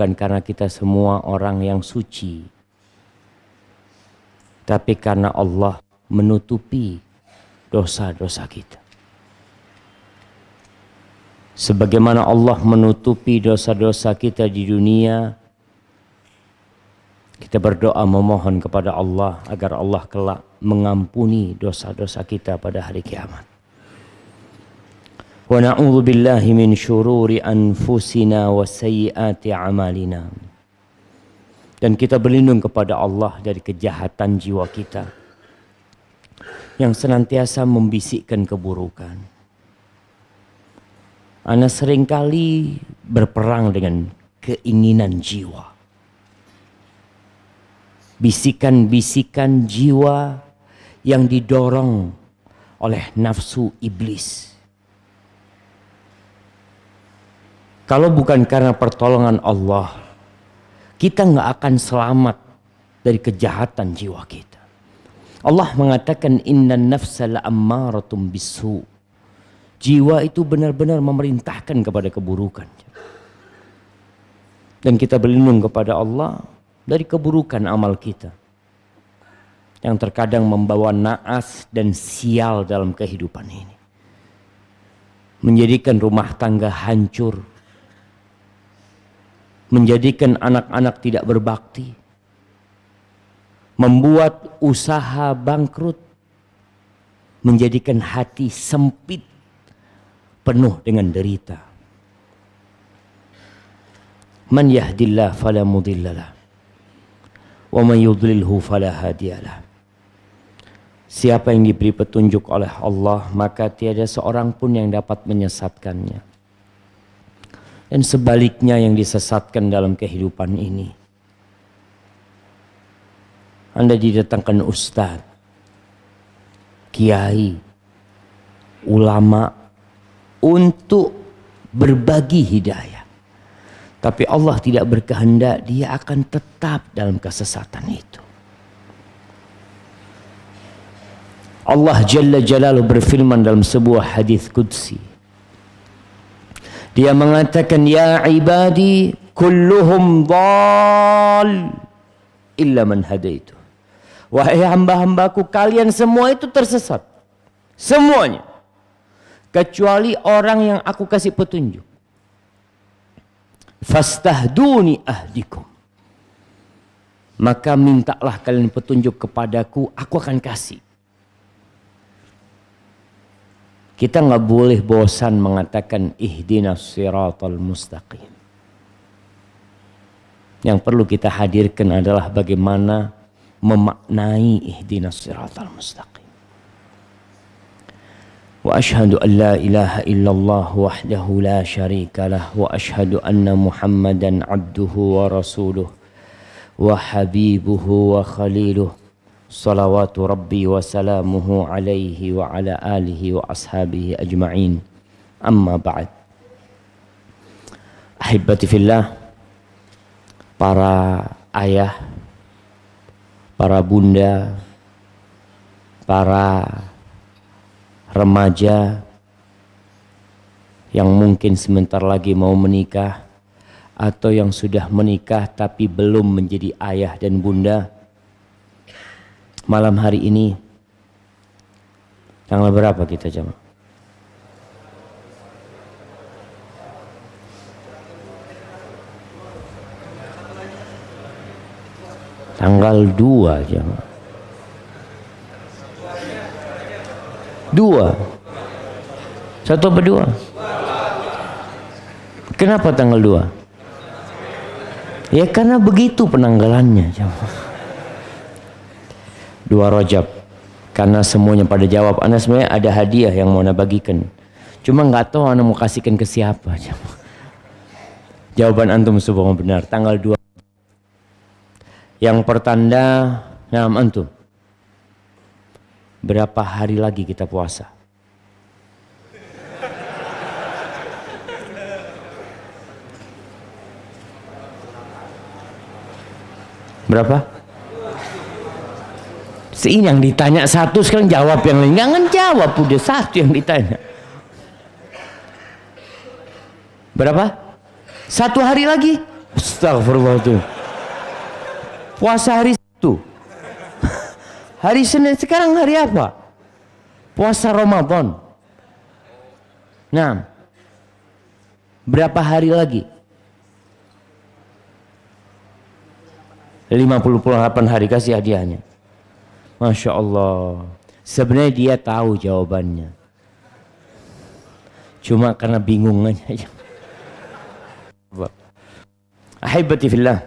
bukan karena kita semua orang yang suci, tapi karena Allah menutupi dosa-dosa kita. Sebagaimana Allah menutupi dosa-dosa kita di dunia, kita berdoa memohon kepada Allah agar Allah kelak mengampuni dosa-dosa kita pada hari kiamat. Wa na'udzu billahi min syururi anfusina wa sayyiati a'malina. Dan kita berlindung kepada Allah dari kejahatan jiwa kita yang senantiasa membisikkan keburukan. Ana seringkali berperang dengan keinginan jiwa. Bisikan-bisikan jiwa yang didorong oleh nafsu iblis. Kalau bukan karena pertolongan Allah, kita nggak akan selamat dari kejahatan jiwa kita. Allah mengatakan innan nafsa la'ammaratum bisu. Jiwa itu benar-benar memerintahkan kepada keburukan. Dan kita berlindung kepada Allah dari keburukan amal kita yang terkadang membawa naas dan sial dalam kehidupan ini, menjadikan rumah tangga hancur, menjadikan anak-anak tidak berbakti, membuat usaha bangkrut, menjadikan hati sempit, penuh dengan derita. Man yahdillah fala mudhillalah wa man yudlilhu fala hadiyalah. Siapa yang diberi petunjuk oleh Allah, maka tiada seorang pun yang dapat menyesatkannya. Dan sebaliknya yang disesatkan dalam kehidupan ini. Anda didatangkan ustaz, kiai, ulama untuk berbagi hidayah. Tapi Allah tidak berkehendak dia akan tetap dalam kesesatan itu. Allah Jalla Jalaluhu berfirman dalam sebuah hadis qudsi. Dia mengatakan, ya ibadi kulluhum dhal illa man hadaitu. Wahai hamba-hambaku, kalian semua itu tersesat. Semuanya. Kecuali orang yang aku kasih petunjuk. Fastahduni ahdikum. Maka mintalah kalian petunjuk kepadaku, aku akan kasih. Kita nggak boleh bosan mengatakan ihdinas siratal mustaqim. Yang perlu kita hadirkan adalah bagaimana memaknai ihdinas siratal mustaqim. Wa ashhadu an la ilaha illallah wahdahu la syarika lah wa ashhadu anna Muhammadan abduhu wa rasuluh wa habibuhu wa khaliluh salawatu rabbi wa salamuhu alaihi wa ala alihi wa ashabihi ajma'in. Amma ba'd. Ahibati fillah, para ayah, para bunda, para remaja yang mungkin sebentar lagi mau menikah atau yang sudah menikah tapi belum menjadi ayah dan bunda. Malam hari ini tanggal berapa kita jemaah? Tanggal 2 jemaah. 2. 1 apa 2? Kenapa tanggal 2? Ya karena begitu penanggalannya. 2 Rajab. Karena semuanya pada jawab. Ana sebenarnya ada hadiah yang mau ana bagikan. Cuma nggak tahu ana mau kasihkan ke siapa. Jawaban antum semua benar. Tanggal 2. Yang pertanda nama antum. Berapa hari lagi kita puasa? Berapa? Ini yang ditanya satu, sekarang jawab yang lain. Jangan jawab, udah satu yang ditanya. Berapa? 1 hari lagi? Astagfirullah tuh. Puasa hari Sabtu. Hari Senin sekarang hari apa? Puasa Ramadan. Nah, berapa hari lagi? 58 hari kasih hadiahnya. Masya Allah. Sebenarnya dia tahu jawabannya. Cuma karena bingung aja. Ahibati fillah.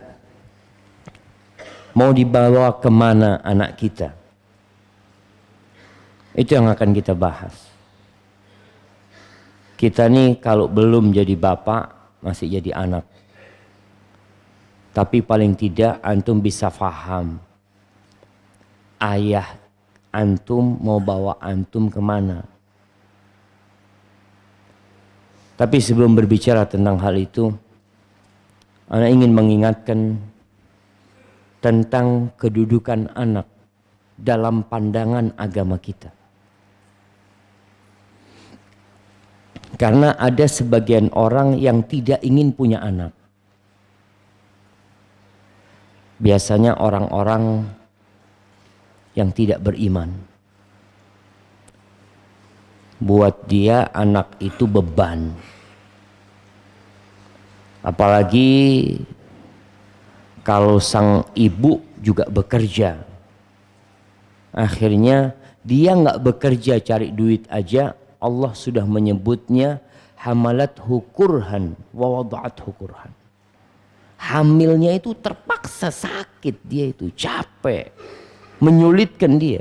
Mau dibawa kemana anak kita? Itu yang akan kita bahas. Kita nih kalau belum jadi bapak, masih jadi anak. Tapi paling tidak antum bisa faham. Ayah antum mau bawa antum kemana. Tapi sebelum berbicara tentang hal itu, ana ingin mengingatkan tentang kedudukan anak dalam pandangan agama kita. Karena ada sebagian orang yang tidak ingin punya anak. Biasanya orang-orang yang tidak beriman. Buat dia anak itu beban. Apalagi kalau sang ibu juga bekerja. Akhirnya dia nggak bekerja cari duit aja, Allah sudah menyebutnya hamalathu kurhan wa wada'athu kurhan. Hamilnya itu terpaksa sakit, dia itu capek, menyulitkan dia.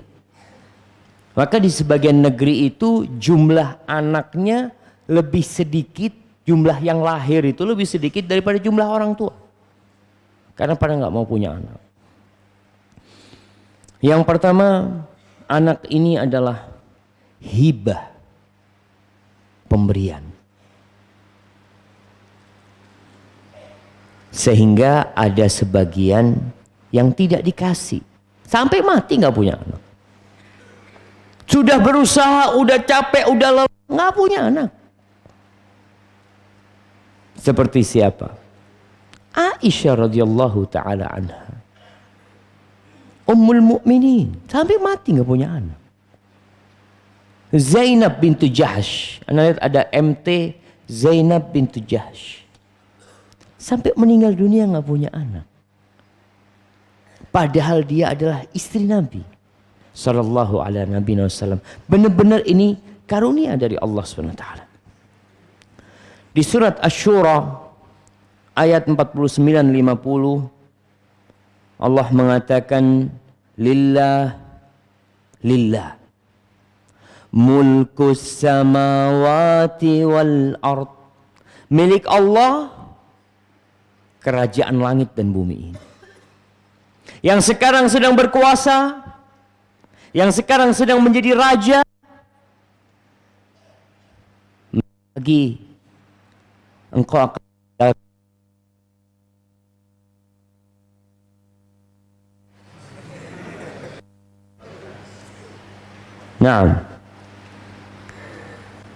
Maka di sebagian negeri itu jumlah anaknya lebih sedikit, jumlah yang lahir itu lebih sedikit daripada jumlah orang tua. Karena pada nggak mau punya anak. Yang pertama, anak ini adalah hibah, pemberian. Sehingga ada sebagian yang tidak dikasih. Sampai mati nggak punya anak. Sudah berusaha, udah capek, udah lelah, nggak punya anak. Seperti siapa? Aisyah radhiyallahu taala anha, Ummul Mukminin, sampai mati nggak punya anak. Zainab bintu Jahsh, Anda lihat ada MT Zainab bintu Jahsh, sampai meninggal dunia nggak punya anak. Padahal dia adalah istri Nabi Sallallahu Alaihi Wasallam. Benar-benar ini karunia dari Allah SWT. Di surat Asy-Syura ayat 49-50 Allah mengatakan lillah mulkus samawati wal ard, milik Allah kerajaan langit dan bumi ini. Yang sekarang sedang berkuasa, yang sekarang sedang menjadi raja, lagi engkau akan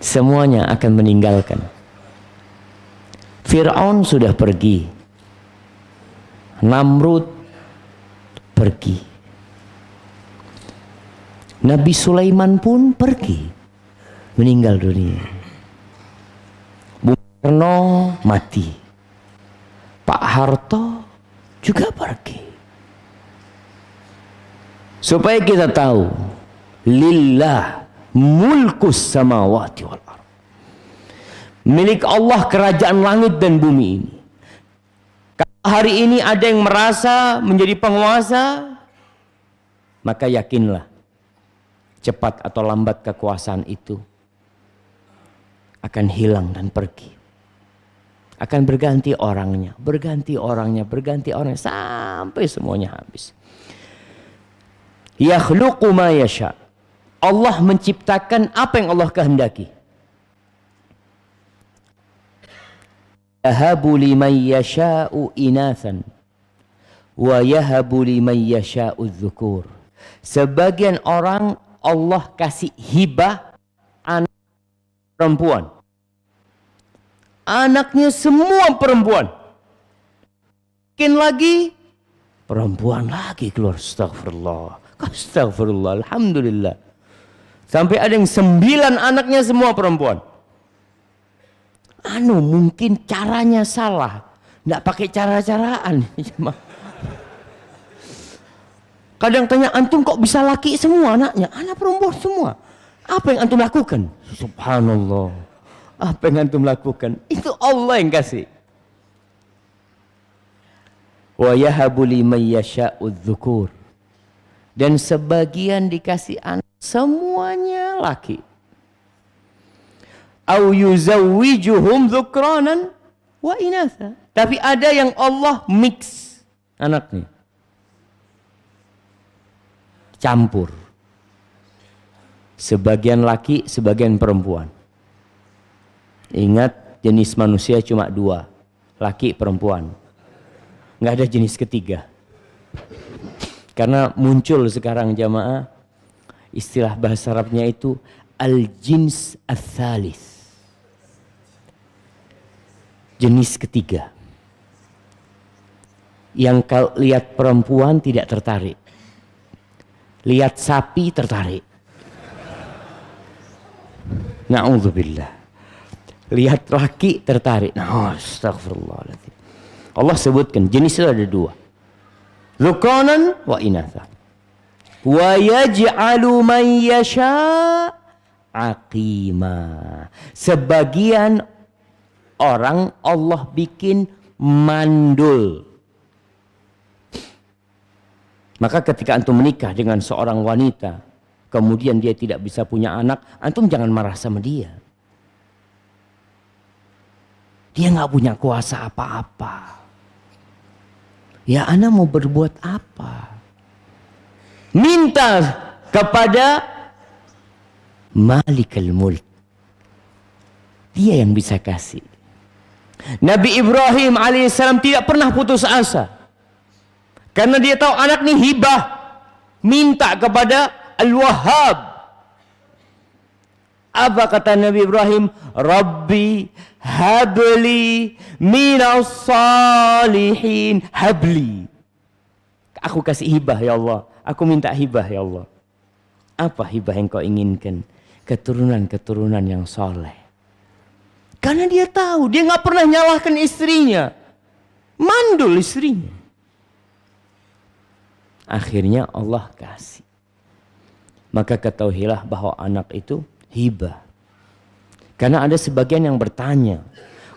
semuanya akan meninggalkan. Fir'aun sudah pergi, Namrud pergi, Nabi Sulaiman pun pergi, meninggal dunia. Bung Karno mati, Pak Harto juga pergi. Supaya kita tahu, lillah mulkus samawati wal ard, milik Allah kerajaan langit dan bumi ini. Kalau hari ini ada yang merasa menjadi penguasa, maka yakinlah cepat atau lambat kekuasaan itu akan hilang dan pergi. Akan berganti orangnya, sampai semuanya habis. Yakhluqu ma yasha. Allah menciptakan apa yang Allah kehendaki. Yahabu liman yasha'u inathan wa yahabu liman yasha'u dzukur. Sebagian orang Allah kasih hibah anak perempuan. Anaknya semua perempuan. miskin lagi, perempuan lagi keluar. Astagfirullah. Astagfirullah. Alhamdulillah. Sampai ada yang 9 anaknya semua perempuan. Mungkin caranya salah. Nggak pakai cara-caraan. Kadang tanya, antum kok bisa laki semua anaknya? Anak perempuan semua. Apa yang antum lakukan? Subhanallah. Apa yang antum lakukan? Itu Allah yang kasih. Wa yahabu liman yasha'u dzukur. Dan sebagian dikasih anak semuanya laki. Au yuzawwijuhum dzukranan wa inatha. Tapi ada yang Allah mix anaknya. Campur. Sebagian laki, sebagian perempuan. Ingat, jenis manusia cuma 2. Laki, perempuan. Nggak ada jenis ketiga. Karena muncul sekarang jamaah, istilah bahasa Arabnya itu al-jins ats-tsalits. Jenis ketiga. Yang kalau lihat perempuan tidak tertarik. Lihat sapi tertarik. Na'udzubillah. Lihat laki tertarik. Astagfirullahaladzim. Allah sebutkan jenis itu ada 2. Dzukranan wa inatha. Wa yaj'alu man yasha' aqima. Sebagian orang Allah bikin mandul. Maka ketika antum menikah dengan seorang wanita, kemudian dia tidak bisa punya anak, antum jangan marah sama dia. Dia nggak punya kuasa apa-apa. Ya, ana mau berbuat apa? Minta kepada Malikul Mulk. Dia yang bisa kasih. Nabi Ibrahim alaihissalam tidak pernah putus asa. Karena dia tahu anak ini hibah. Minta kepada Al-Wahhab. Apa kata Nabi Ibrahim? Rabbi habli minas salihin habli. Aku kasih hibah ya Allah. Aku minta hibah ya Allah. Apa hibah yang kau inginkan? Keturunan-keturunan yang soleh. Karena dia tahu, dia nggak pernah nyalahkan istrinya. Mandul istrinya. Akhirnya Allah kasih. Maka ketahuilah bahwa anak itu hibah. Karena ada sebagian yang bertanya,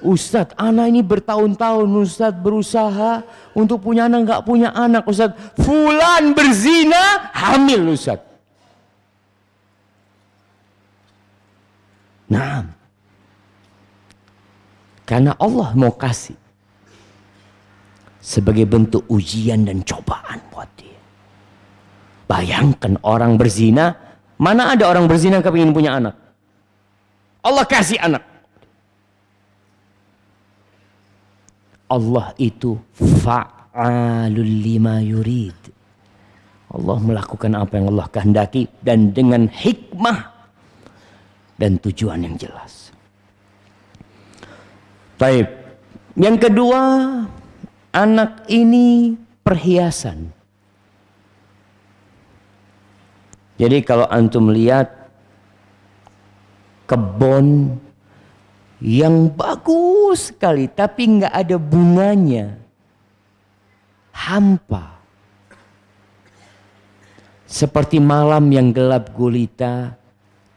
Ustadz, anak ini bertahun-tahun Ustadz berusaha untuk punya anak, nggak punya anak Ustadz. Fulan berzina, hamil Ustadz. Nah, karena Allah mau kasih sebagai bentuk ujian dan cobaan buat dia. Bayangkan orang berzina, mana ada orang berzina kepingin punya anak? Allah kasih anak. Allah itu fa'alul lima yurid. Allah melakukan apa yang Allah kehendaki dan dengan hikmah dan tujuan yang jelas. Baik. Yang kedua, anak ini perhiasan. Jadi kalau antum lihat kebun yang bagus sekali tapi nggak ada bunganya, hampa, seperti malam yang gelap gulita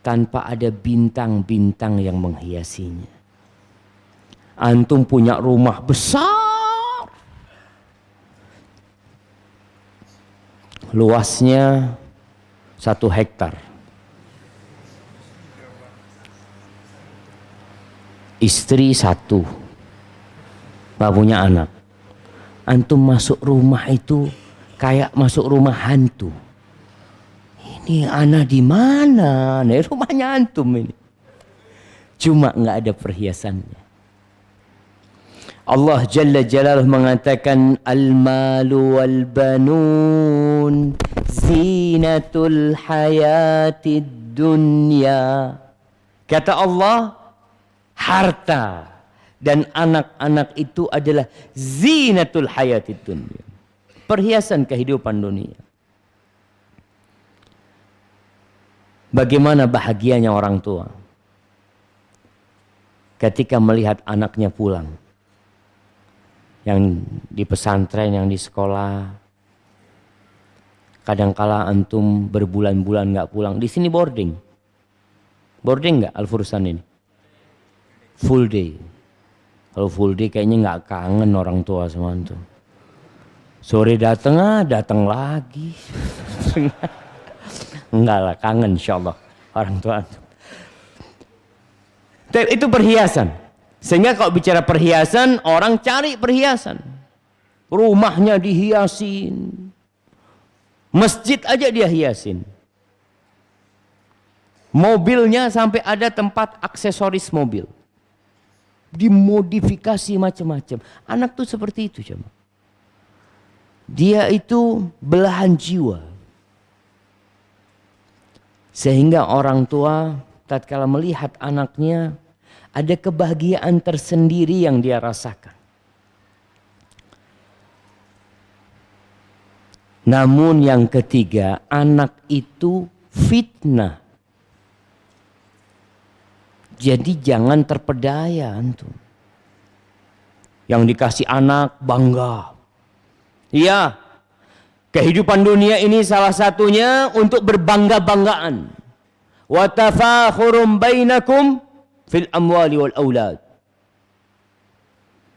tanpa ada bintang-bintang yang menghiasinya. Antum punya rumah besar, luasnya 1 hektar. Istri 1, gak punya anak. Antum masuk rumah itu kayak masuk rumah hantu. Ini anak di mana? Nih rumahnya antum ini. Cuma nggak ada perhiasannya. Allah Jalla Jalaluhu mengatakan al-malu wal banun zinatul hayatid dunya. Kata Allah, harta Dan anak-anak itu adalah zinatul hayatid dunya. Perhiasan kehidupan dunia. Bagaimana bahagianya orang tua ketika melihat anaknya pulang. Yang di pesantren, yang di sekolah. Kadangkala antum berbulan-bulan nggak pulang. Di sini boarding. Boarding nggak Al-Fursan ini? Full day. Kalau full day kayaknya nggak kangen orang tua sama antum. Sore datang lagi. Enggak lah, kangen insyaallah orang tua antum. Itu perhiasan. Sehingga kalau bicara perhiasan, orang cari perhiasan. Rumahnya dihiasin. Masjid aja dia hiasin. Mobilnya sampai ada tempat aksesoris mobil. Dimodifikasi macam-macam. Anak tuh seperti itu coba. Dia itu belahan jiwa. Sehingga orang tua tatkala melihat anaknya ada kebahagiaan tersendiri yang dia rasakan. Namun yang ketiga, anak itu fitnah. Jadi jangan terpedaya antum. Yang dikasih anak bangga. Iya, kehidupan dunia ini salah satunya untuk berbangga-banggaan. Wa tafakhurum bainakum fil amwali wal aulad.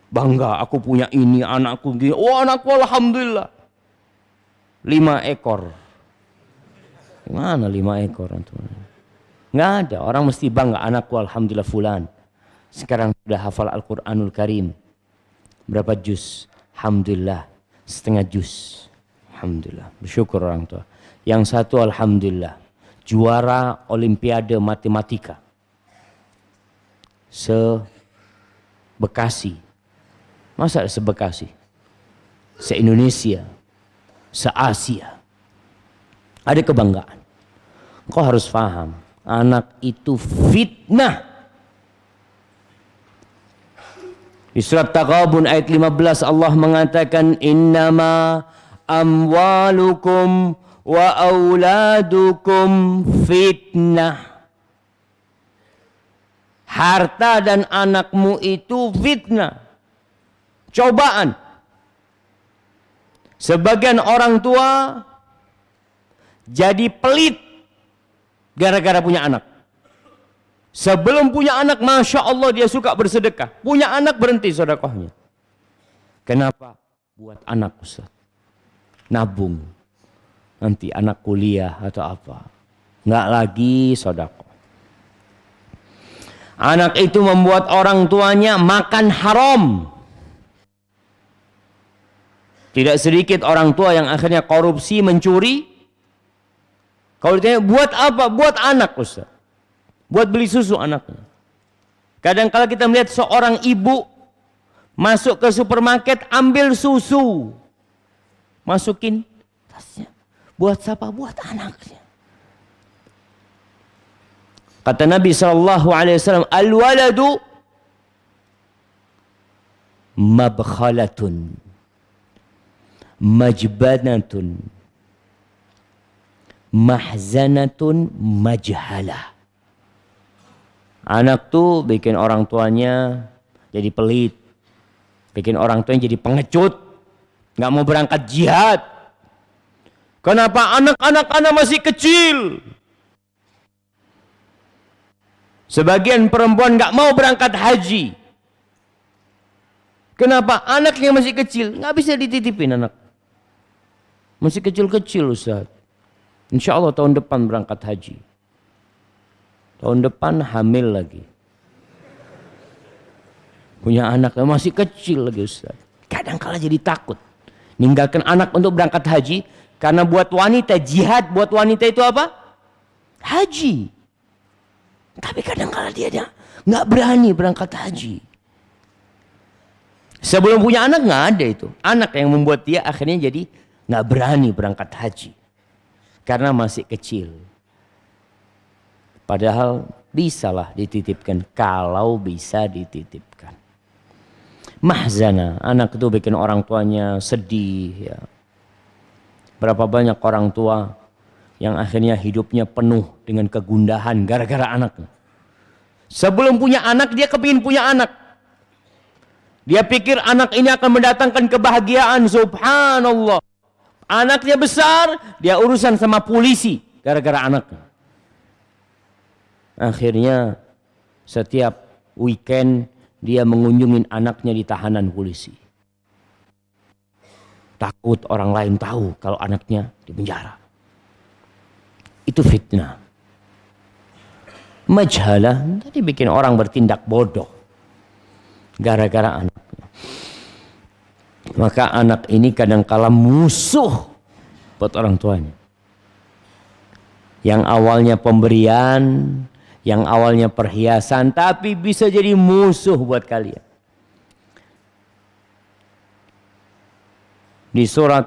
Bangga, aku punya ini, anakku gini. Oh, anakku alhamdulillah 5 ekor. Gimana 5 ekor antum? Nggak ada, orang mesti bangga, anakku alhamdulillah fulan. Sekarang sudah hafal Al-Quranul Karim. Berapa juz? Alhamdulillah, setengah juz. Alhamdulillah, bersyukur orang tua. Yang satu alhamdulillah, juara Olimpiade Matematika. Se-Bekasi. Masa se-Bekasi? Se-Indonesia. Se-Asia. Ada kebanggaan. Kau harus paham. Anak itu fitnah. Di surat Taghabun ayat 15 Allah mengatakan innama amwalukum wa auladukum fitnah. Harta dan anakmu itu fitnah. Cobaan. Sebagian orang tua jadi pelit gara-gara punya anak. Sebelum punya anak, Masya Allah dia suka bersedekah. Punya anak berhenti sedekahnya. Kenapa? Buat anak Ustaz. Nabung. Nanti anak kuliah atau apa. Nggak lagi sedekah. Anak itu membuat orang tuanya makan haram. Tidak sedikit orang tua yang akhirnya korupsi, mencuri. Kalau ditanya buat apa? Buat anak Ustaz. Buat beli susu anaknya. Kadang-kala kita melihat seorang ibu masuk ke supermarket ambil susu. Masukin tasnya. Buat siapa? Buat anaknya. Kata Nabi SAW, al-waladu mabkhalatun majbanatun mahzanatun majhalah. Anak tuh bikin orang tuanya jadi pelit. Bikin orang tuanya jadi pengecut. Nggak mau berangkat jihad. Kenapa anak-anak masih kecil? Sebagian perempuan nggak mau berangkat haji. Kenapa? Anaknya masih kecil. Nggak bisa dititipin anak. Masih kecil-kecil Ustaz. Insya Allah tahun depan berangkat haji. Tahun depan hamil lagi. Punya anak masih kecil lagi Ustaz. Kadang-kala jadi takut. Ninggalkan anak untuk berangkat haji. Karena buat wanita, jihad buat wanita itu apa? Haji. Tapi kadang-kala dia nggak berani berangkat haji. Sebelum punya anak nggak ada itu. Anak yang membuat dia akhirnya jadi nggak berani berangkat haji. Karena masih kecil. Padahal bisalah dititipkan kalau bisa dititipkan. Mahzana, anak itu bikin orang tuanya sedih ya. Berapa banyak orang tua yang akhirnya hidupnya penuh dengan kegundahan gara-gara anaknya. Sebelum punya anak dia kepingin punya anak. Dia pikir anak ini akan mendatangkan kebahagiaan, subhanallah. Anaknya besar, dia urusan sama polisi gara-gara anaknya. Akhirnya setiap weekend dia mengunjungi anaknya di tahanan polisi. Takut orang lain tahu kalau anaknya di penjara. Itu fitnah. Majhalah, tadi bikin orang bertindak bodoh gara-gara anaknya. Maka anak ini kadangkala musuh buat orang tuanya. Yang awalnya pemberian, yang awalnya perhiasan, tapi bisa jadi musuh buat kalian. Di surat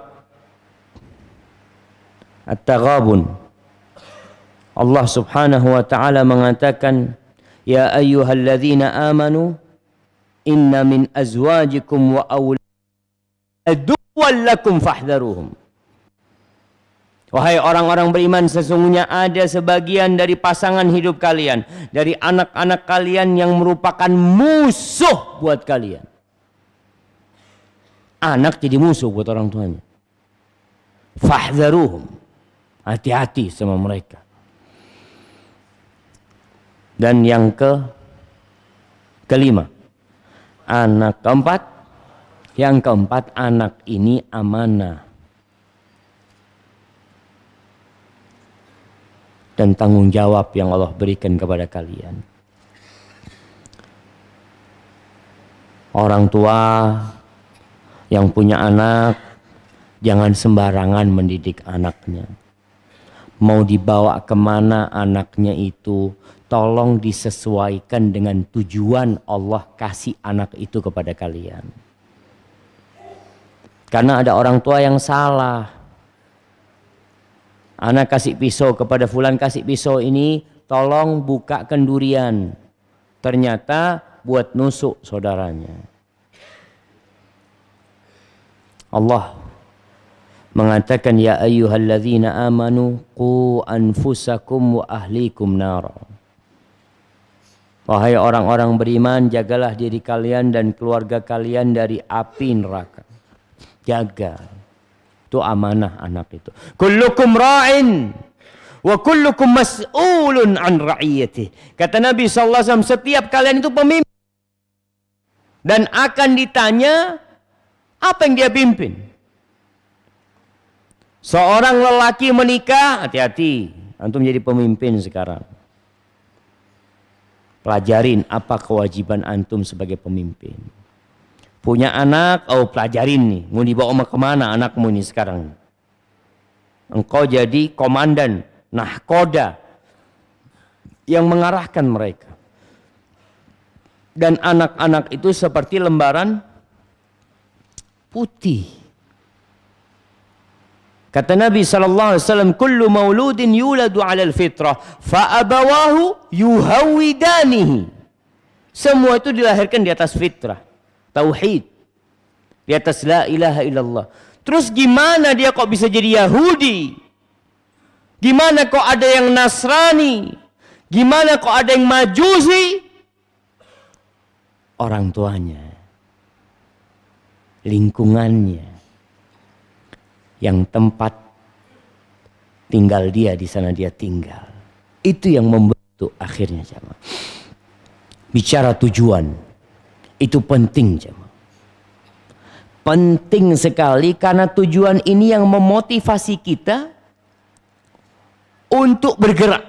At-Taghabun, Allah subhanahu wa ta'ala mengatakan, Ya ayyuhalladzina amanu, inna min azwajikum wa awladikum aduwwan lakum fahdharuhum. Wahai orang-orang beriman, sesungguhnya ada sebagian dari pasangan hidup kalian, dari anak-anak kalian yang merupakan musuh buat kalian. Anak jadi musuh buat orang tuanya. Fahdharuhum. Hati-hati sama mereka. Dan yang kelima, anak keempat. Yang keempat, anak ini amanah dan tanggung jawab yang Allah berikan kepada kalian. Orang tua yang punya anak jangan sembarangan mendidik anaknya. Mau dibawa kemana anaknya itu, tolong disesuaikan dengan tujuan Allah kasih anak itu kepada kalian. Karena ada orang tua yang salah. Anak kasih pisau kepada fulan, kasih pisau ini, tolong bukakan durian. Ternyata buat nusuk saudaranya. Allah mengatakan, Ya ayyuhalladzina amanu qu anfusakum wa ahlikum nara. Wahai orang-orang beriman, jagalah diri kalian dan keluarga kalian dari api neraka. Jaga. Itu amanah anak itu. Kullukum ra'in wa kullukum mas'ulun an ra'iyatih. Kata Nabi SAW, setiap kalian itu pemimpin. Dan akan ditanya apa yang dia pimpin. Seorang lelaki menikah, hati-hati. Antum jadi pemimpin sekarang. Pelajarin apa kewajiban antum sebagai pemimpin. Punya anak, pelajarin nih. Mau dibawa kemana anakmu ini sekarang? Engkau jadi komandan, nahkoda yang mengarahkan mereka. Dan anak-anak itu seperti lembaran putih. Kata Nabi SAW, Kullu mauludin yuladu alal fitrah, fa'abawahu yuhawidanihi. Semua itu dilahirkan di atas fitrah. Tauhid, di atas la ilaha illallah. Terus gimana dia kok bisa jadi Yahudi? Gimana kok ada yang Nasrani? Gimana kok ada yang Majusi? Orang tuanya, lingkungannya, yang tempat tinggal dia, di sana dia tinggal. Itu yang membentuk akhirnya jemaah. Bicara tujuan. Itu penting jemaah. Penting sekali karena tujuan ini yang memotivasi kita untuk bergerak.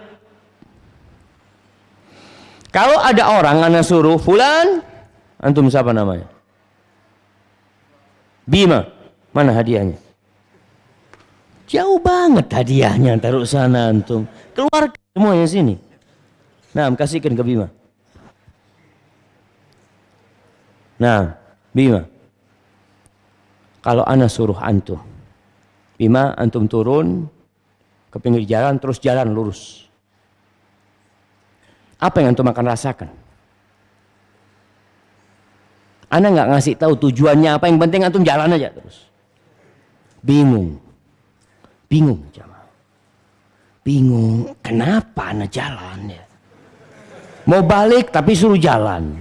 Kalau ada orang anak suruh, Fulan, antum siapa namanya? Bima, mana hadiahnya? Jauh banget hadiahnya, taruh sana antum. Keluar semuanya sini. Nah, kasihkan ke Bima. Nah, Bima, kalau ana suruh antum, Bima, antum turun ke pinggir jalan, terus jalan lurus. Apa yang antum akan rasakan? Ana nggak ngasih tahu tujuannya apa, yang penting antum jalan aja terus. Bingung jamaah. Bingung, kenapa ana jalan ya? Mau balik tapi suruh jalan.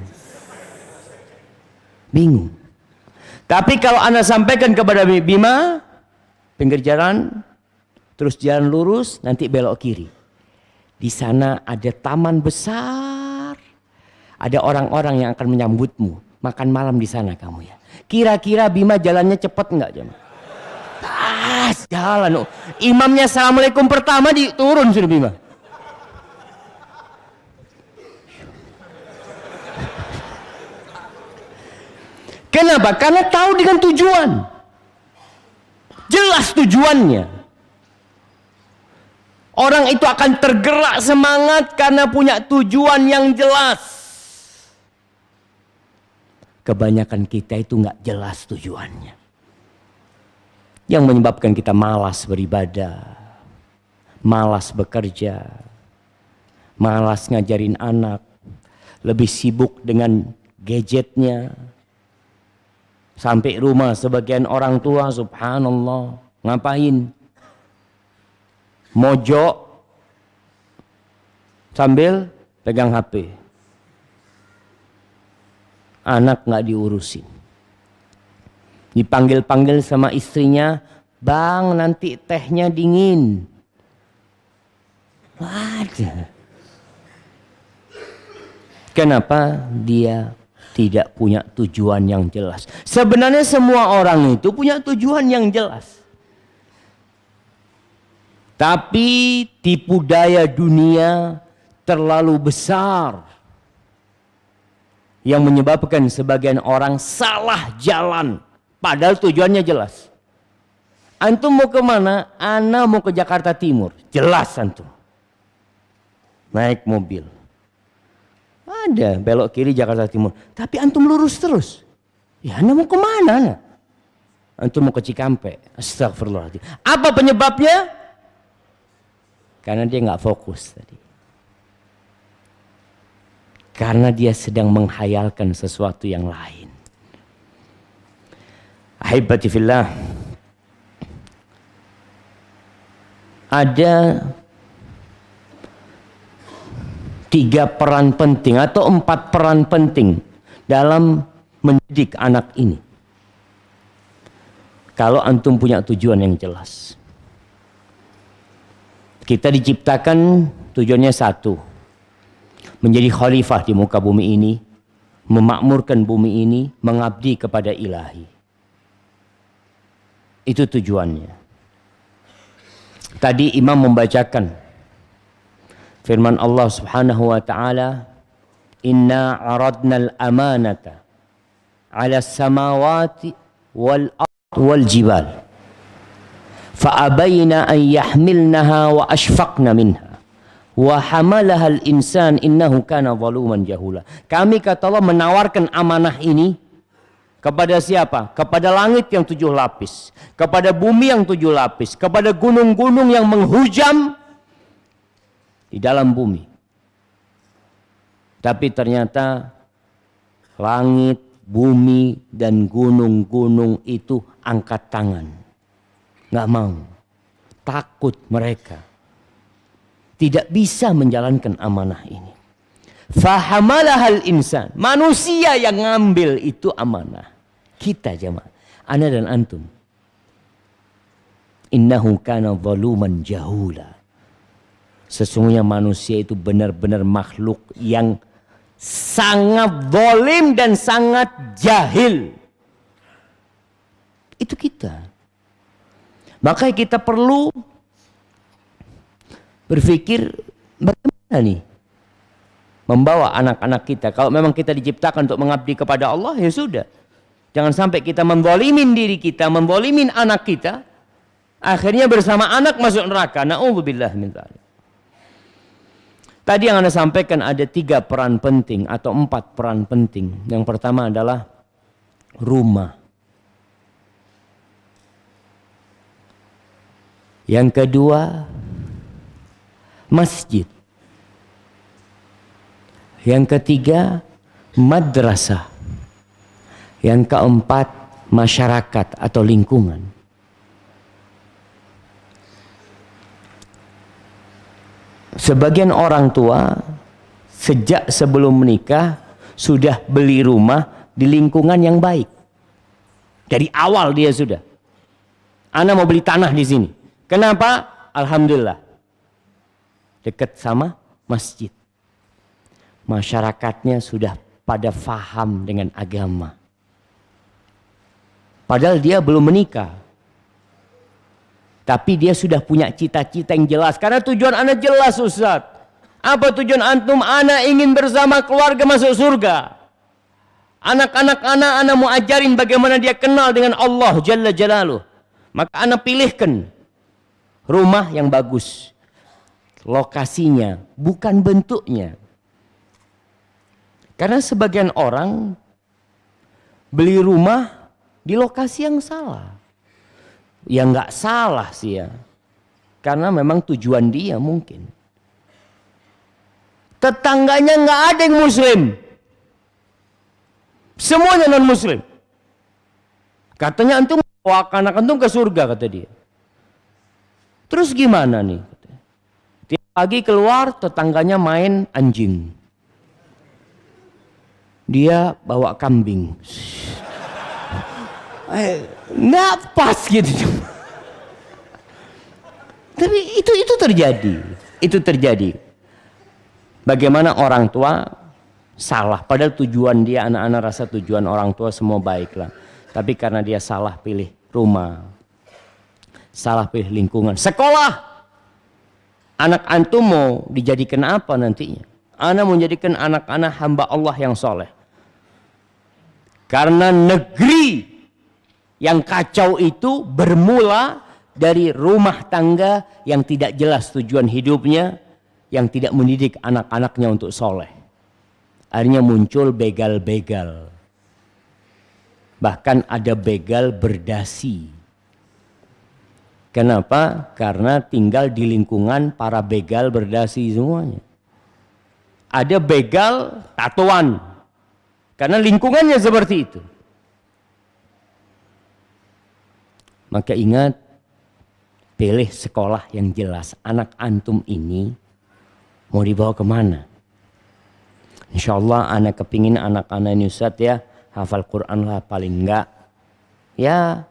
Bingung. Tapi kalau ana sampaikan kepada Bima, pinggir jalan, terus jalan lurus, nanti belok kiri. Di sana ada taman besar. Ada orang-orang yang akan menyambutmu. Makan malam di sana kamu ya. Kira-kira Bima jalannya cepat enggak jemaah? Pas jalan. Imamnya assalamualaikum pertama turun sudah Bima. Kenapa? Karena tahu dengan tujuan. Jelas tujuannya. Orang itu akan tergerak semangat karena punya tujuan yang jelas. Kebanyakan kita itu nggak jelas tujuannya. Yang menyebabkan kita malas beribadah, malas bekerja, malas ngajarin anak, lebih sibuk dengan gadgetnya. Sampai rumah sebagian orang tua, subhanallah, ngapain? Mojok sambil pegang HP. Anak nggak diurusin. Dipanggil-panggil sama istrinya, bang nanti tehnya dingin. Waduh. Kenapa? Dia tidak punya tujuan yang jelas. Sebenarnya semua orang itu punya tujuan yang jelas. Tapi tipu daya dunia terlalu besar yang menyebabkan sebagian orang salah jalan. Padahal tujuannya jelas. Antum mau kemana? Ana mau ke Jakarta Timur. Jelas antum. Naik mobil. Ada belok kiri Jakarta Timur. Tapi antum lurus terus. Ya ana mau kemana? Ana? Antum mau ke Cikampek. Astagfirullahaladzim. Apa penyebabnya? Karena dia nggak fokus tadi. Karena dia sedang menghayalkan sesuatu yang lain. Ahibati fillah. Ada 3 peran penting atau 4 peran penting dalam mendidik anak ini. Kalau antum punya tujuan yang jelas. Kita diciptakan tujuannya satu. Menjadi khalifah di muka bumi ini, memakmurkan bumi ini, mengabdi kepada ilahi. Itu tujuannya. Tadi imam membacakan firman Allah Subhanahu wa taala, "Inna 'aradnal amanata 'ala samawati wal ard wal jibal fa abayna an yahmilnaha wa ashfaqna minha." Wa hamalahal insan innahu kana zaluman jahula. Kami kata Allah menawarkan amanah ini kepada siapa? Kepada langit yang 7 lapis, kepada bumi yang 7 lapis, kepada gunung-gunung yang menghujam di dalam bumi. Tapi ternyata langit, bumi dan gunung-gunung itu angkat tangan. Nggak mau. Takut mereka. Tidak bisa menjalankan amanah ini. Fahamalahal insan. Manusia yang ngambil itu amanah. Kita jemaah. Ana dan antum. Innahu kana zaluman jahula. Sesungguhnya manusia itu benar-benar makhluk yang sangat zalim dan sangat jahil. Itu kita. Makanya kita perlu berpikir bagaimana nih membawa anak-anak kita. Kalau memang kita diciptakan untuk mengabdi kepada Allah, ya sudah. Jangan sampai kita menzalimin diri kita, menzalimin anak kita. Akhirnya bersama anak masuk neraka. Na'udzubillah min dzalik. Tadi yang Anda sampaikan ada 3 peran penting atau 4 peran penting. Yang pertama adalah rumah. Yang kedua masjid. Yang ketiga madrasah. Yang keempat, masyarakat atau lingkungan. Sebagian orang tua sejak sebelum menikah sudah beli rumah di lingkungan yang baik. Dari awal dia sudah. Ana mau beli tanah di sini. Kenapa? Alhamdulillah. Dekat sama masjid. Masyarakatnya sudah pada faham dengan agama. Padahal dia belum menikah. Tapi dia sudah punya cita-cita yang jelas. Karena tujuan ana jelas, Ustaz. Apa tujuan antum? Ana ingin bersama keluarga masuk surga. Anak-anak ana mau ajarin bagaimana dia kenal dengan Allah Jalla Jalaluh. Maka ana pilihkan rumah yang bagus. Lokasinya, bukan bentuknya. Karena sebagian orang beli rumah di lokasi yang salah. Ya nggak salah sih ya. Karena memang tujuan dia mungkin. Tetangganya nggak ada yang muslim. Semuanya non muslim. Katanya antum bawa anak antum ke surga kata dia. Terus gimana nih? Tiap pagi keluar tetangganya main anjing. Dia bawa kambing. Nggak pas gitu. Tapi itu terjadi. Itu terjadi. Bagaimana orang tua salah. Padahal tujuan dia, anak-anak rasa tujuan orang tua semua baiklah. Tapi karena dia salah pilih rumah. Salah pilih lingkungan. Sekolah. Anak antum mau dijadikan apa nantinya? Ana mau menjadikan anak-anak hamba Allah yang soleh. Karena negeri yang kacau itu bermula dari rumah tangga yang tidak jelas tujuan hidupnya, yang tidak mendidik anak-anaknya untuk soleh. Akhirnya muncul begal-begal. Bahkan ada begal berdasi. Kenapa? Karena tinggal di lingkungan para begal berdasi semuanya. Ada begal tatoan. Karena lingkungannya seperti itu. Maka ingat, pilih sekolah yang jelas. Anak antum ini mau dibawa kemana? Insya Allah anak kepingin anak-anak ini Ustaz ya, hafal Quran lah paling enggak. Ya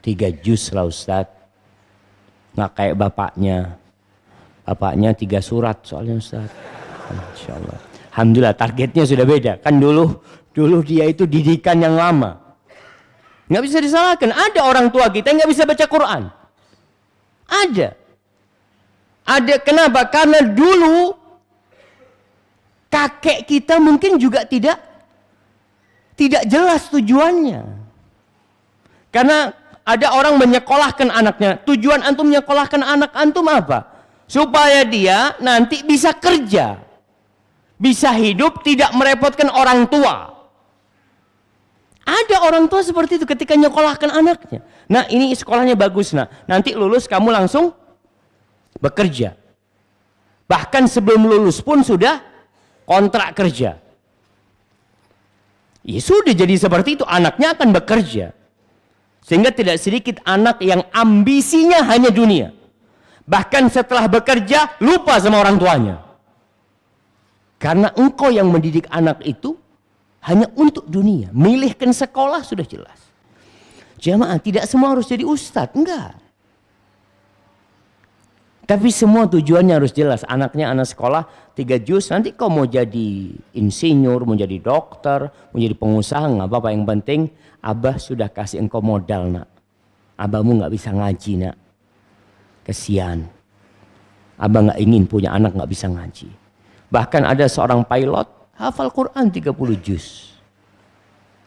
3 juz lah Ustaz. Nggak kayak bapaknya. Bapaknya 3 surat soalnya Ustaz. Insya Allah. Alhamdulillah targetnya sudah beda. Kan dulu dia itu didikan yang lama. Nggak bisa disalahkan. Ada orang tua kita yang nggak bisa baca Quran. Ada. Kenapa? Karena dulu kakek kita mungkin juga tidak jelas tujuannya. Karena ada orang menyekolahkan anaknya. Tujuan antum menyekolahkan anak antum apa? Supaya dia nanti bisa kerja. Bisa hidup tidak merepotkan orang tua. Ada orang tua seperti itu ketika nyekolahkan anaknya. Nah ini sekolahnya bagus. Nah nanti lulus kamu langsung bekerja. Bahkan sebelum lulus pun sudah kontrak kerja. Ya sudah jadi seperti itu. Anaknya akan bekerja. Sehingga tidak sedikit anak yang ambisinya hanya dunia. Bahkan setelah bekerja lupa sama orang tuanya. Karena engkau yang mendidik anak itu hanya untuk dunia. Milihkan sekolah sudah jelas. Jamaah, tidak semua harus jadi ustadz. Enggak. Tapi semua tujuannya harus jelas. Anaknya anak sekolah 3 juz. Nanti kau mau jadi insinyur, mau jadi dokter, mau jadi pengusaha. Nggak apa-apa. Yang penting Abah sudah kasih engkau modal nak. Abahmu nggak bisa ngaji nak. Kesian. Abah nggak ingin punya anak nggak bisa ngaji. Bahkan ada seorang pilot hafal Quran 30 juz.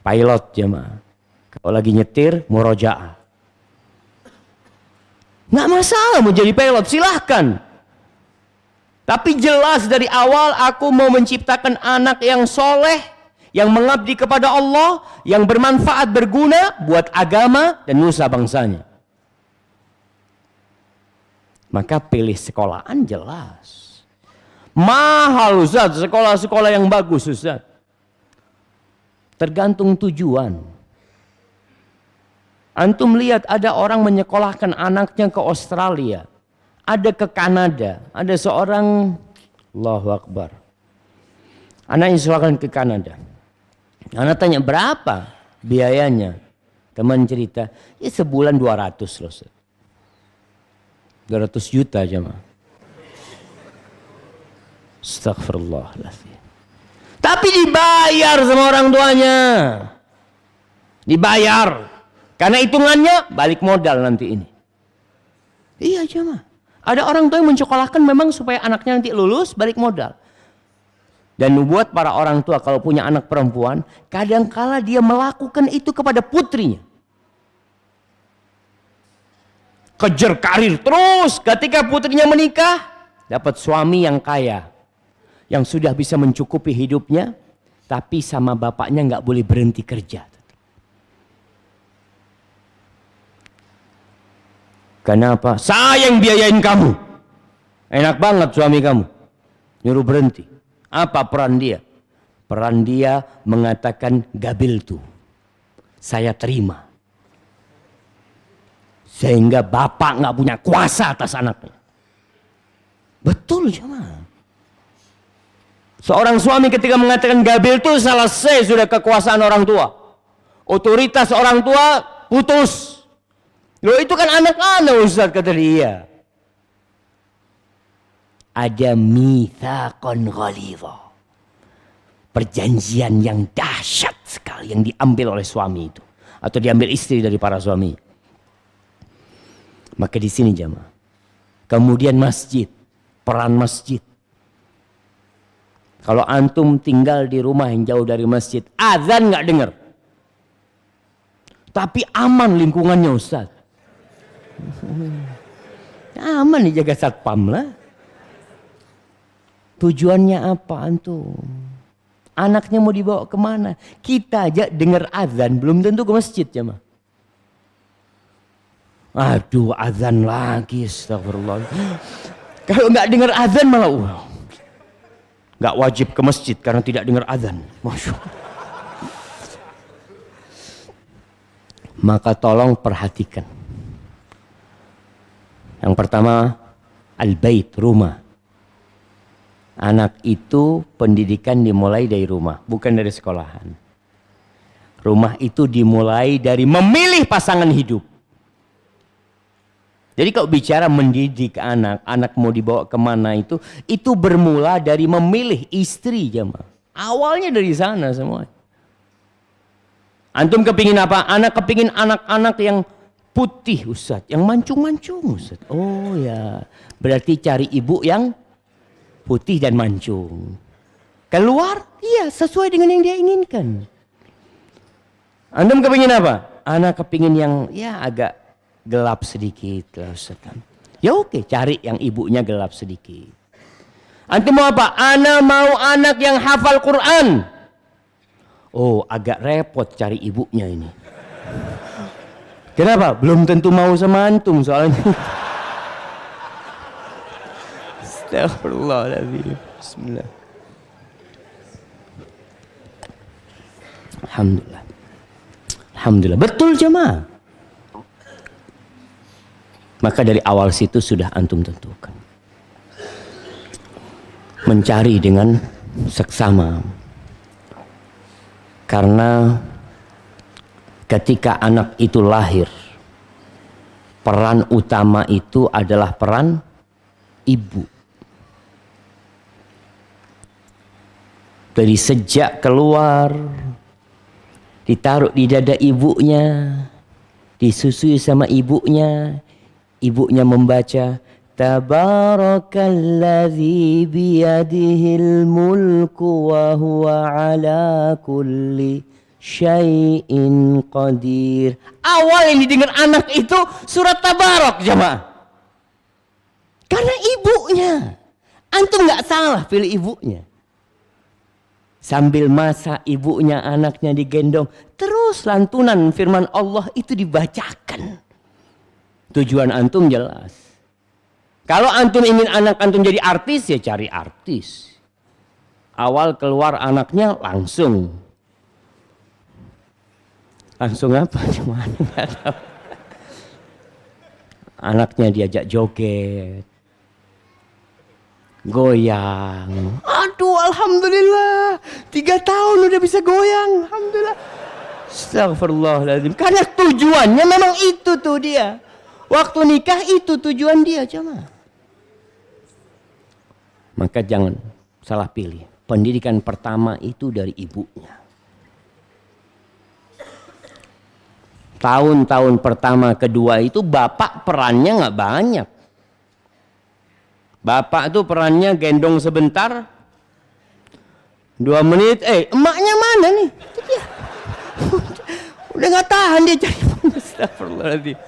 Pilot jemaah. Kalau lagi nyetir murojaah. Nggak masalah mau jadi pilot, silahkan. Tapi jelas dari awal aku mau menciptakan anak yang soleh, yang mengabdi kepada Allah, yang bermanfaat, berguna buat agama dan nusa bangsanya. Maka pilih sekolahan jelas. Mahal Ustaz, sekolah-sekolah yang bagus Ustaz. Tergantung tujuan. Antum lihat ada orang menyekolahkan anaknya ke Australia, ada ke Kanada, ada seorang, Allahu Akbar, anaknya disekolahkan ke Kanada. Anak tanya berapa biayanya, teman cerita, ya sebulan 200 loh. 200 juta jemaah. Astagfirullahaladzim. Tapi dibayar sama orang tuanya. Dibayar. Karena hitungannya balik modal nanti ini. Iya jemaah. Ada orang tua yang mensekolahkan memang supaya anaknya nanti lulus balik modal. Dan buat para orang tua kalau punya anak perempuan, kadangkala dia melakukan itu kepada putrinya. Kejar karir terus. Ketika putrinya menikah, dapat suami yang kaya, yang sudah bisa mencukupi hidupnya, tapi sama bapaknya nggak boleh berhenti kerja. Kenapa? Saya yang biayain kamu. Enak banget suami kamu. Nyuruh berhenti. Apa peran dia? Peran dia mengatakan gabiltu. Saya terima. Sehingga bapak nggak punya kuasa atas anaknya. Betul jemaah. Seorang suami ketika mengatakan gabiltu, selesai sudah kekuasaan orang tua. Otoritas orang tua putus. Loh itu kan anak-anak Ustaz, kata dia. Ada mitsaqan ghalidha. Perjanjian yang dahsyat sekali yang diambil oleh suami itu. Atau diambil istri dari para suami. Maka di sini jemaah. Kemudian masjid. Peran masjid. Kalau antum tinggal di rumah yang jauh dari masjid, azan nggak dengar. Tapi aman lingkungannya Ustaz. Aman dijaga satpam lah. Tujuannya apa antum? Anaknya mau dibawa kemana? Kita aja dengar azan belum tentu ke masjid jemaah. Aduh azan lagi, astagfirullah. Kalau nggak dengar azan malah nggak wajib ke masjid karena tidak dengar azan. Masya Allah. Maka tolong perhatikan. Yang pertama, al-bait, rumah. Anak itu pendidikan dimulai dari rumah, bukan dari sekolahan. Rumah itu dimulai dari memilih pasangan hidup. Jadi kalau bicara mendidik anak, anak mau dibawa kemana itu bermula dari memilih istri jemaah. Awalnya dari sana semua. Antum kepingin apa? Anak kepingin anak-anak yang putih Ustaz, yang mancung-mancung Ustaz. Oh ya, berarti cari ibu yang putih dan mancung. Keluar, iya sesuai dengan yang dia inginkan. Antum kepingin apa? Anak kepingin yang ya agak gelap sedikit lah Ustaz. Ya oke, cari yang ibunya gelap sedikit. Antum mau apa? Ana mau anak yang hafal Quran. Oh agak repot cari ibunya ini. Kenapa? Belum tentu mau sama antum soalnya. Astagfirullahaladzim. Bismillah. Alhamdulillah. Alhamdulillah. Betul jemaah. Maka dari awal situ sudah antum tentukan. Mencari dengan seksama. Karena ketika anak itu lahir, peran utama itu adalah peran ibu. Dari sejak keluar, ditaruh di dada ibunya, disusui sama ibunya, ibunya membaca Tabarakalladzi biyadihil mulku wa huwa ala kulli syai'in qadir. Awal yang didengar anak itu surat Tabarak jemaah. Karena ibunya. Antum nggak salah pilih ibunya. Sambil masak ibunya anaknya digendong. Terus lantunan firman Allah itu dibacakan. Tujuan antum jelas. Kalau antum ingin anak antum jadi artis, ya cari artis. Awal keluar anaknya langsung Langsung apa? Cuman nggak tahu. Anaknya diajak joget, goyang. Aduh, alhamdulillah, 3 tahun udah bisa goyang, alhamdulillah. Astagfirullahaladzim. Karena tujuannya memang itu tuh dia. Waktu nikah itu tujuan dia, cuma. Maka jangan salah pilih. Pendidikan pertama itu dari ibunya. Tahun-tahun pertama kedua itu bapak perannya nggak banyak. Bapak tuh perannya gendong sebentar, 2 menit, emaknya mana nih? Itu dia. Udah nggak tahan dia cari. Astagfirullahaladzim.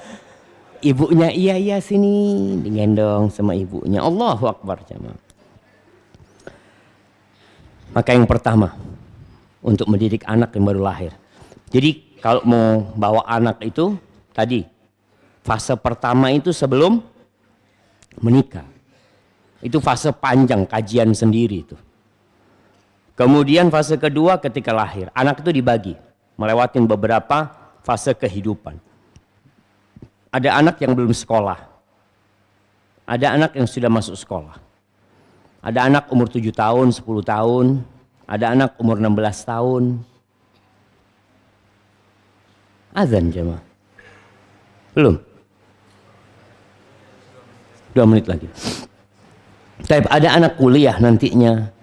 Ibunya iya sini, digendong sama ibunya. Allahu Akbar jemaah. Maka yang pertama untuk mendidik anak yang baru lahir. Jadi kalau mau bawa anak itu tadi fase pertama itu sebelum menikah. Itu fase panjang, kajian sendiri itu. Kemudian fase kedua ketika lahir. Anak itu dibagi melewati beberapa fase kehidupan. Ada anak yang belum sekolah. Ada anak yang sudah masuk sekolah. Ada anak umur 7 tahun, 10 tahun. Ada anak umur 16 tahun. Azan jemaah. Belum? 2 menit lagi. Tapi ada anak kuliah nantinya.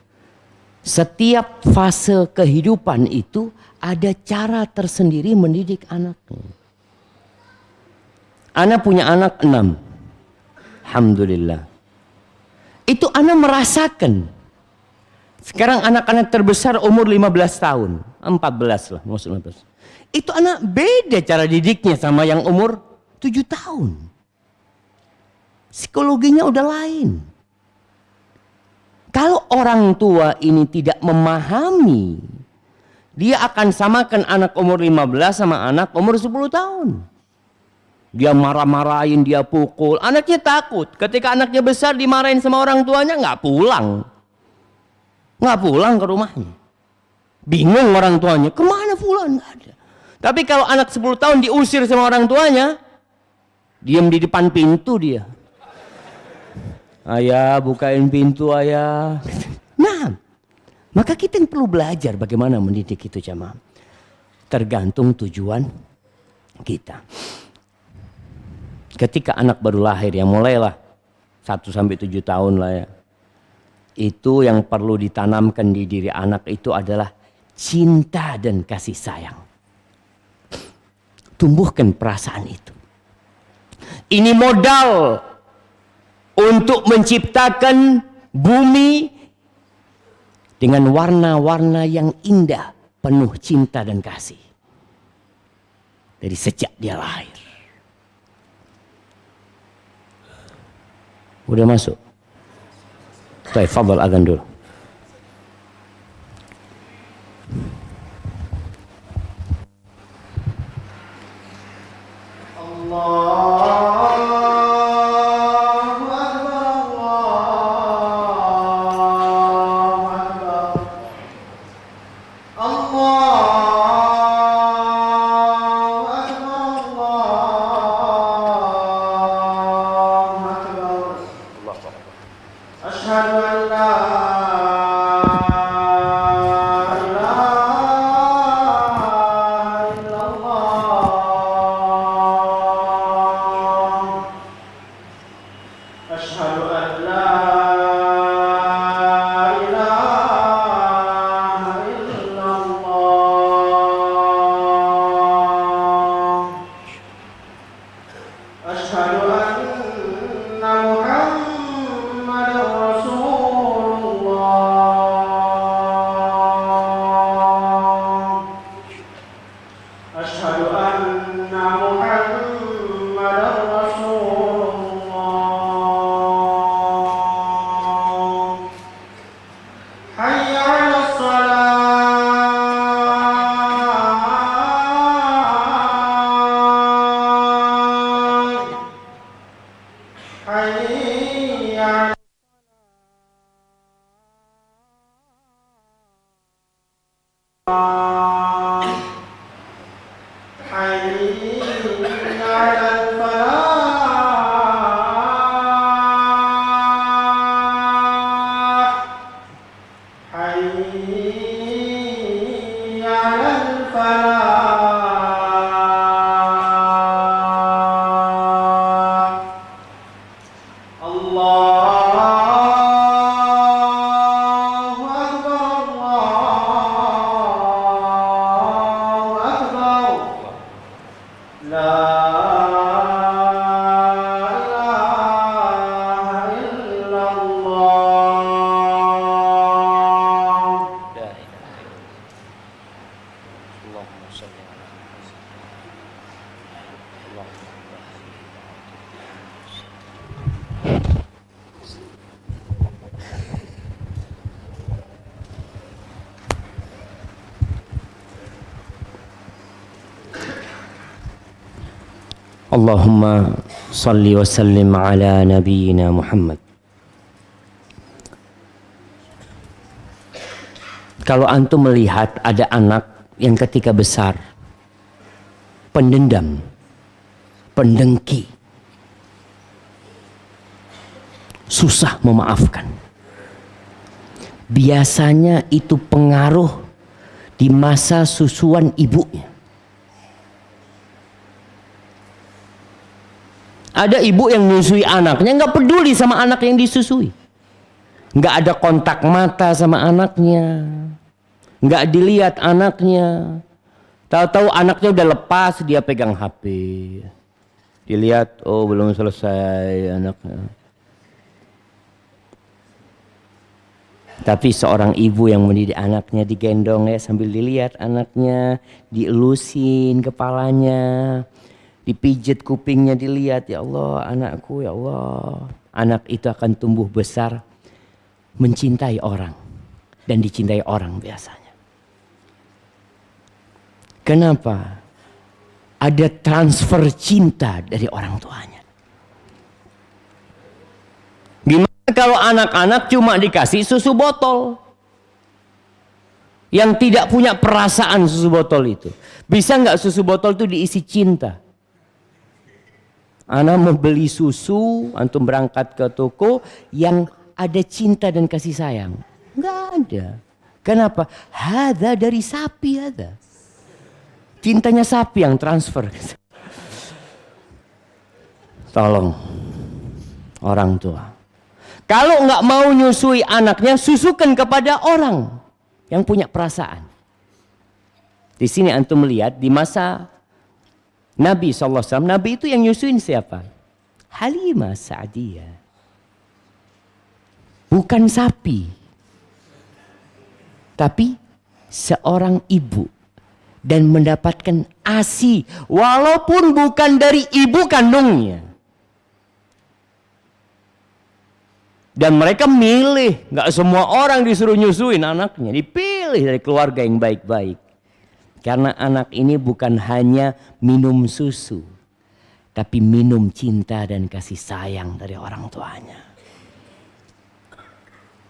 Setiap fase kehidupan itu ada cara tersendiri mendidik anaknya. Anak punya anak 6. Alhamdulillah. Itu anak merasakan. Sekarang anak-anak terbesar umur 15 tahun. 14 lah, maksud 15. Itu anak beda cara didiknya sama yang umur 7 tahun. Psikologinya udah lain. Kalau orang tua ini tidak memahami, dia akan samakan anak umur 15 sama anak umur 10 tahun. Dia marah-marahin, dia pukul. Anaknya takut. Ketika anaknya besar dimarahin sama orang tuanya, nggak pulang. Nggak pulang ke rumahnya. Bingung orang tuanya, kemana pulang? Nggak ada. Tapi kalau anak 10 tahun diusir sama orang tuanya, diam di depan pintu dia. Ayah, bukain pintu ayah. Nah, maka kita yang perlu belajar bagaimana mendidik itu jemaah. Tergantung tujuan kita. Ketika anak baru lahir yang mulailah 1 sampai 7 tahun lah ya. Itu yang perlu ditanamkan di diri anak itu adalah cinta dan kasih sayang. Tumbuhkan perasaan itu. Ini modal untuk menciptakan bumi dengan warna-warna yang indah, penuh cinta dan kasih. Dari sejak dia lahir. Udah masuk? Baik, fadhal azan dulu. Allahumma salli wa sallim ala nabiyyina Muhammad. Kalau antum melihat ada anak yang ketika besar pendendam, pendengki, susah memaafkan, biasanya itu pengaruh di masa susuan ibunya. Ada ibu yang menyusui anaknya, nggak peduli sama anak yang disusui, nggak ada kontak mata sama anaknya, nggak dilihat anaknya. Tahu-tahu anaknya udah lepas, dia pegang HP, dilihat, oh belum selesai anaknya. Tapi seorang ibu yang mendidik anaknya digendong ya sambil dilihat anaknya, dielusin kepalanya, dipijit kupingnya, dilihat, ya Allah anakku, ya Allah. Anak itu akan tumbuh besar mencintai orang dan dicintai orang biasanya. Kenapa? Ada transfer cinta dari orang tuanya. Gimana kalau anak-anak cuma dikasih susu botol yang tidak punya perasaan susu botol itu? Bisa nggak susu botol itu diisi cinta? Anak mau beli susu, antum berangkat ke toko yang ada cinta dan kasih sayang. Nggak ada. Kenapa? Hada dari sapi ada. Cintanya sapi yang transfer. Tolong orang tua. Kalau nggak mau nyusui anaknya, susukan kepada orang yang punya perasaan. Di sini antum melihat di masa Nabi SAW, Nabi itu yang nyusuin siapa? Halimah Sa'diyah. Bukan sapi. Tapi seorang ibu. Dan mendapatkan ASI. Walaupun bukan dari ibu kandungnya. Dan mereka milih. Gak semua orang disuruh nyusuin anaknya. Dipilih dari keluarga yang baik-baik. Karena anak ini bukan hanya minum susu, tapi minum cinta dan kasih sayang dari orang tuanya.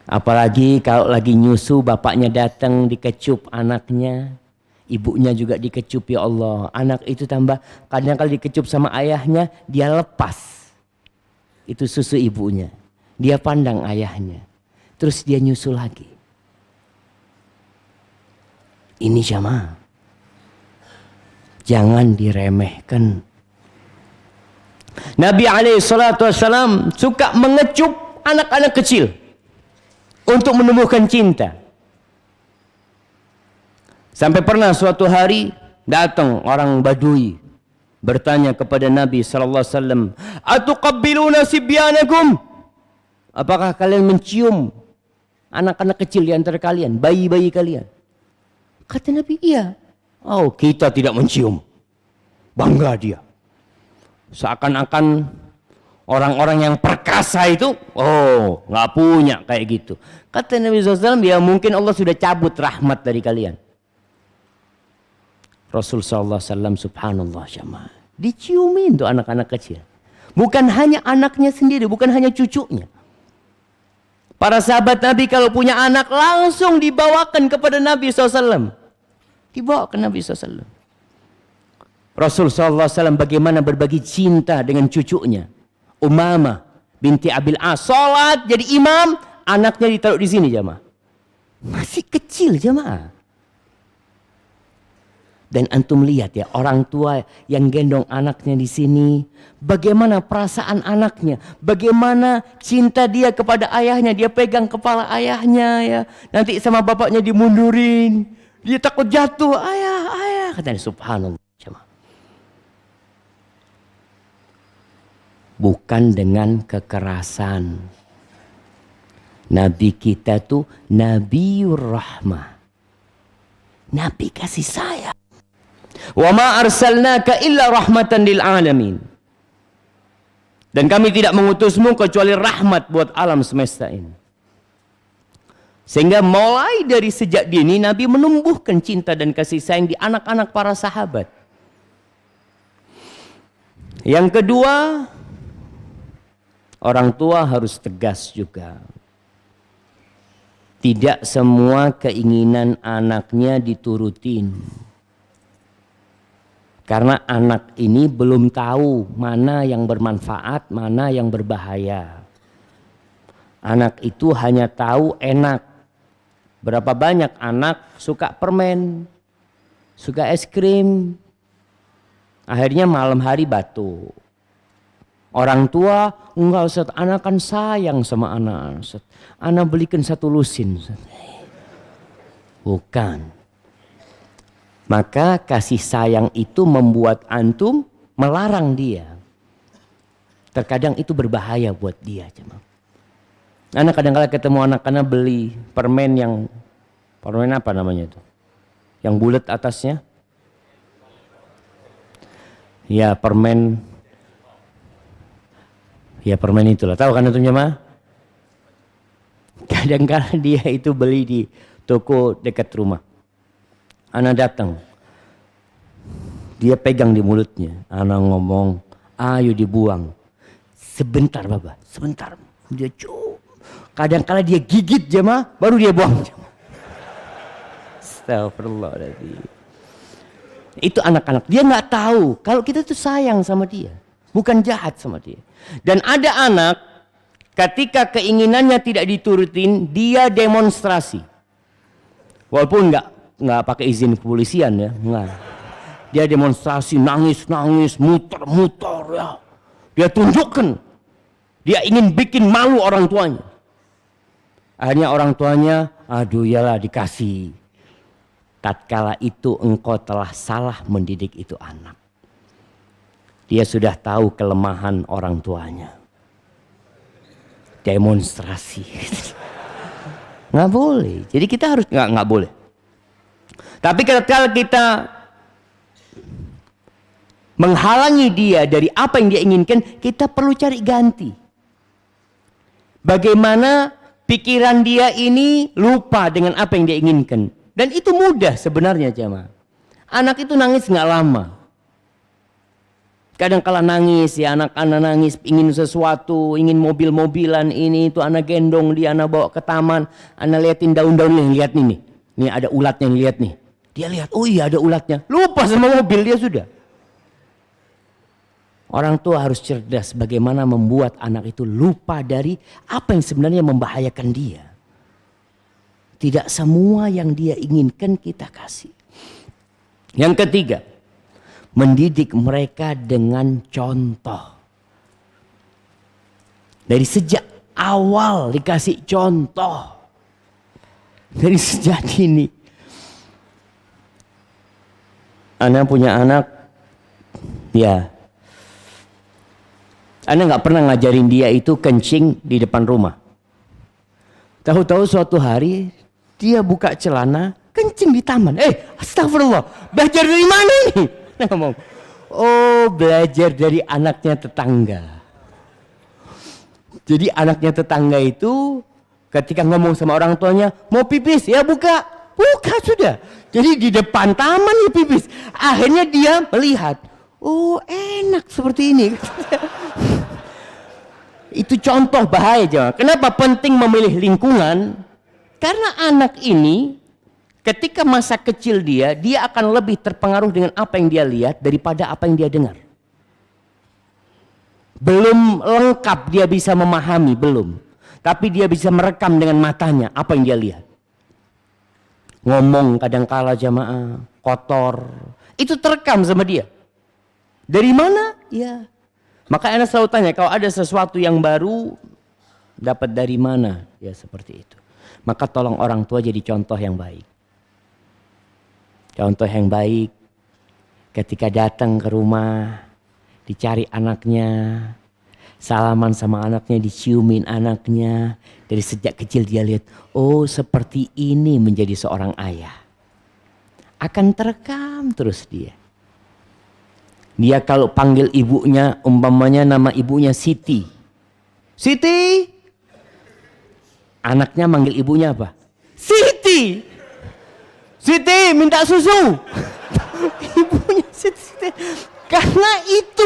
Apalagi kalau lagi nyusu, bapaknya datang dikecup anaknya, ibunya juga dikecup, ya Allah. Anak itu tambah, kadang kali dikecup sama ayahnya, dia lepas. Itu susu ibunya. Dia pandang ayahnya. Terus dia nyusu lagi. Ini jamaah. Jangan diremehkan. Nabi SAW suka mengecup anak-anak kecil untuk menumbuhkan cinta. Sampai pernah suatu hari datang orang Badui bertanya kepada Nabi SAW, "Atuqabbiluna sibyanakum?" Apakah kalian mencium anak-anak kecil di antara kalian, bayi-bayi kalian? Kata Nabi, iya. Oh, kita tidak mencium. Bangga dia. Seakan-akan orang-orang yang perkasa itu, oh, nggak punya kayak gitu. Kata Nabi SAW, ya mungkin Allah sudah cabut rahmat dari kalian. Rasul SAW, subhanallah jamaah, diciumin tuh anak-anak kecil. Bukan hanya anaknya sendiri, bukan hanya cucunya. Para sahabat Nabi kalau punya anak langsung dibawakan kepada Nabi SAW. Dibawa ke Nabi SAW. Rasul SAW bagaimana berbagi cinta dengan cucunya. Umamah binti Abil As. Salat jadi imam, anaknya ditaruh di sini jamaah. Masih kecil jamaah. Dan antum lihat ya, orang tua yang gendong anaknya di sini, bagaimana perasaan anaknya, bagaimana cinta dia kepada ayahnya, dia pegang kepala ayahnya ya. Nanti sama bapaknya dimundurin. Dia takut jatuh, ayah, katanya, subhanallah. Bukan dengan kekerasan. Nabi kita tuh Nabiur Rahmah. Nabi kasih sayang. Wa ma arsalnaka illa rahmatan lil alamin. Dan kami tidak mengutusmu kecuali rahmat buat alam semesta ini. Sehingga mulai dari sejak dini Nabi menumbuhkan cinta dan kasih sayang di anak-anak para sahabat. Yang kedua, orang tua harus tegas juga. Tidak semua keinginan anaknya diturutin. Karena anak ini belum tahu mana yang bermanfaat, mana yang berbahaya. Anak itu hanya tahu enak. Berapa banyak anak suka permen, suka es krim. Akhirnya malam hari batuk. Orang tua, enggak Ustaz, anak kan sayang sama anak. Ustaz, anak belikan satu lusin. Ustaz. Bukan. Maka kasih sayang itu membuat antum melarang dia. Terkadang itu berbahaya buat dia. Anak kadang-kadang ketemu anak-anak beli permen apa namanya itu? Yang bulat atasnya? Ya permen itulah. Tahu kan itu jemaah? Kadang-kadang dia itu beli di toko dekat rumah. Anak datang, dia pegang di mulutnya. Anak ngomong, ayo dibuang. Sebentar Bapak, sebentar. Dia kadang-kadang dia gigit jemaah, baru dia buang. Astagfirullahaladzim. Itu anak-anak, dia nggak tahu kalau kita tuh sayang sama dia, bukan jahat sama dia. Dan ada anak, ketika keinginannya tidak diturutin, dia demonstrasi. Walaupun nggak pakai izin kepolisian ya, nggak. Dia demonstrasi, nangis, muter-muter ya. Dia tunjukkan, dia ingin bikin malu orang tuanya. Akhirnya orang tuanya, aduh yalah dikasih. Tatkala itu engkau telah salah mendidik itu anak. Dia sudah tahu kelemahan orang tuanya. Demonstrasi. Nggak boleh. Jadi kita harus nggak boleh. Tapi kalau kita menghalangi dia dari apa yang dia inginkan, kita perlu cari ganti. Bagaimana pikiran dia ini lupa dengan apa yang dia inginkan. Dan itu mudah sebenarnya jemaah. Anak itu nangis nggak lama. Kadang kala nangis ya, anak-anak nangis ingin sesuatu, ingin mobil-mobilan ini itu, anak gendong dia, anak bawa ke taman, anak liatin daun-daun nih, lihat nih. Nih ada ulatnya yang lihat nih. Dia lihat, oh iya ada ulatnya. Lupa sama mobil dia sudah. Orang tua harus cerdas bagaimana membuat anak itu lupa dari apa yang sebenarnya membahayakan dia. Tidak semua yang dia inginkan kita kasih. Yang ketiga, mendidik mereka dengan contoh. Dari sejak awal dikasih contoh. Dari sejak dini. Anak punya anak, ya. Anak nggak pernah ngajarin dia itu kencing di depan rumah. Tahu-tahu suatu hari dia buka celana, kencing di taman. Astagfirullah, belajar dari mana ini? Nah, ngomong, oh belajar dari anaknya tetangga. Jadi anaknya tetangga itu ketika ngomong sama orang tuanya, mau pipis ya buka sudah. Jadi di depan taman ya pipis. Akhirnya dia melihat, oh enak seperti ini. Itu contoh bahaya jangan. Kenapa penting memilih lingkungan? Karena anak ini ketika masa kecil dia akan lebih terpengaruh dengan apa yang dia lihat daripada apa yang dia dengar. Belum lengkap dia bisa memahami, belum. Tapi dia bisa merekam dengan matanya apa yang dia lihat. Ngomong kadangkala jamaah, kotor. Itu terekam sama dia. Dari mana? Ya. Maka anak selalu tanya, kalau ada sesuatu yang baru, dapat dari mana? Ya seperti itu. Maka tolong orang tua jadi contoh yang baik. Contoh yang baik ketika datang ke rumah, dicari anaknya, salaman sama anaknya, diciumin anaknya. Dari sejak kecil dia lihat, oh seperti ini menjadi seorang ayah. Akan terekam terus dia. Dia kalau panggil ibunya, umpamanya nama ibunya Siti. Siti. Anaknya manggil ibunya apa? Siti. Siti minta susu. Ibunya Siti. Karena itu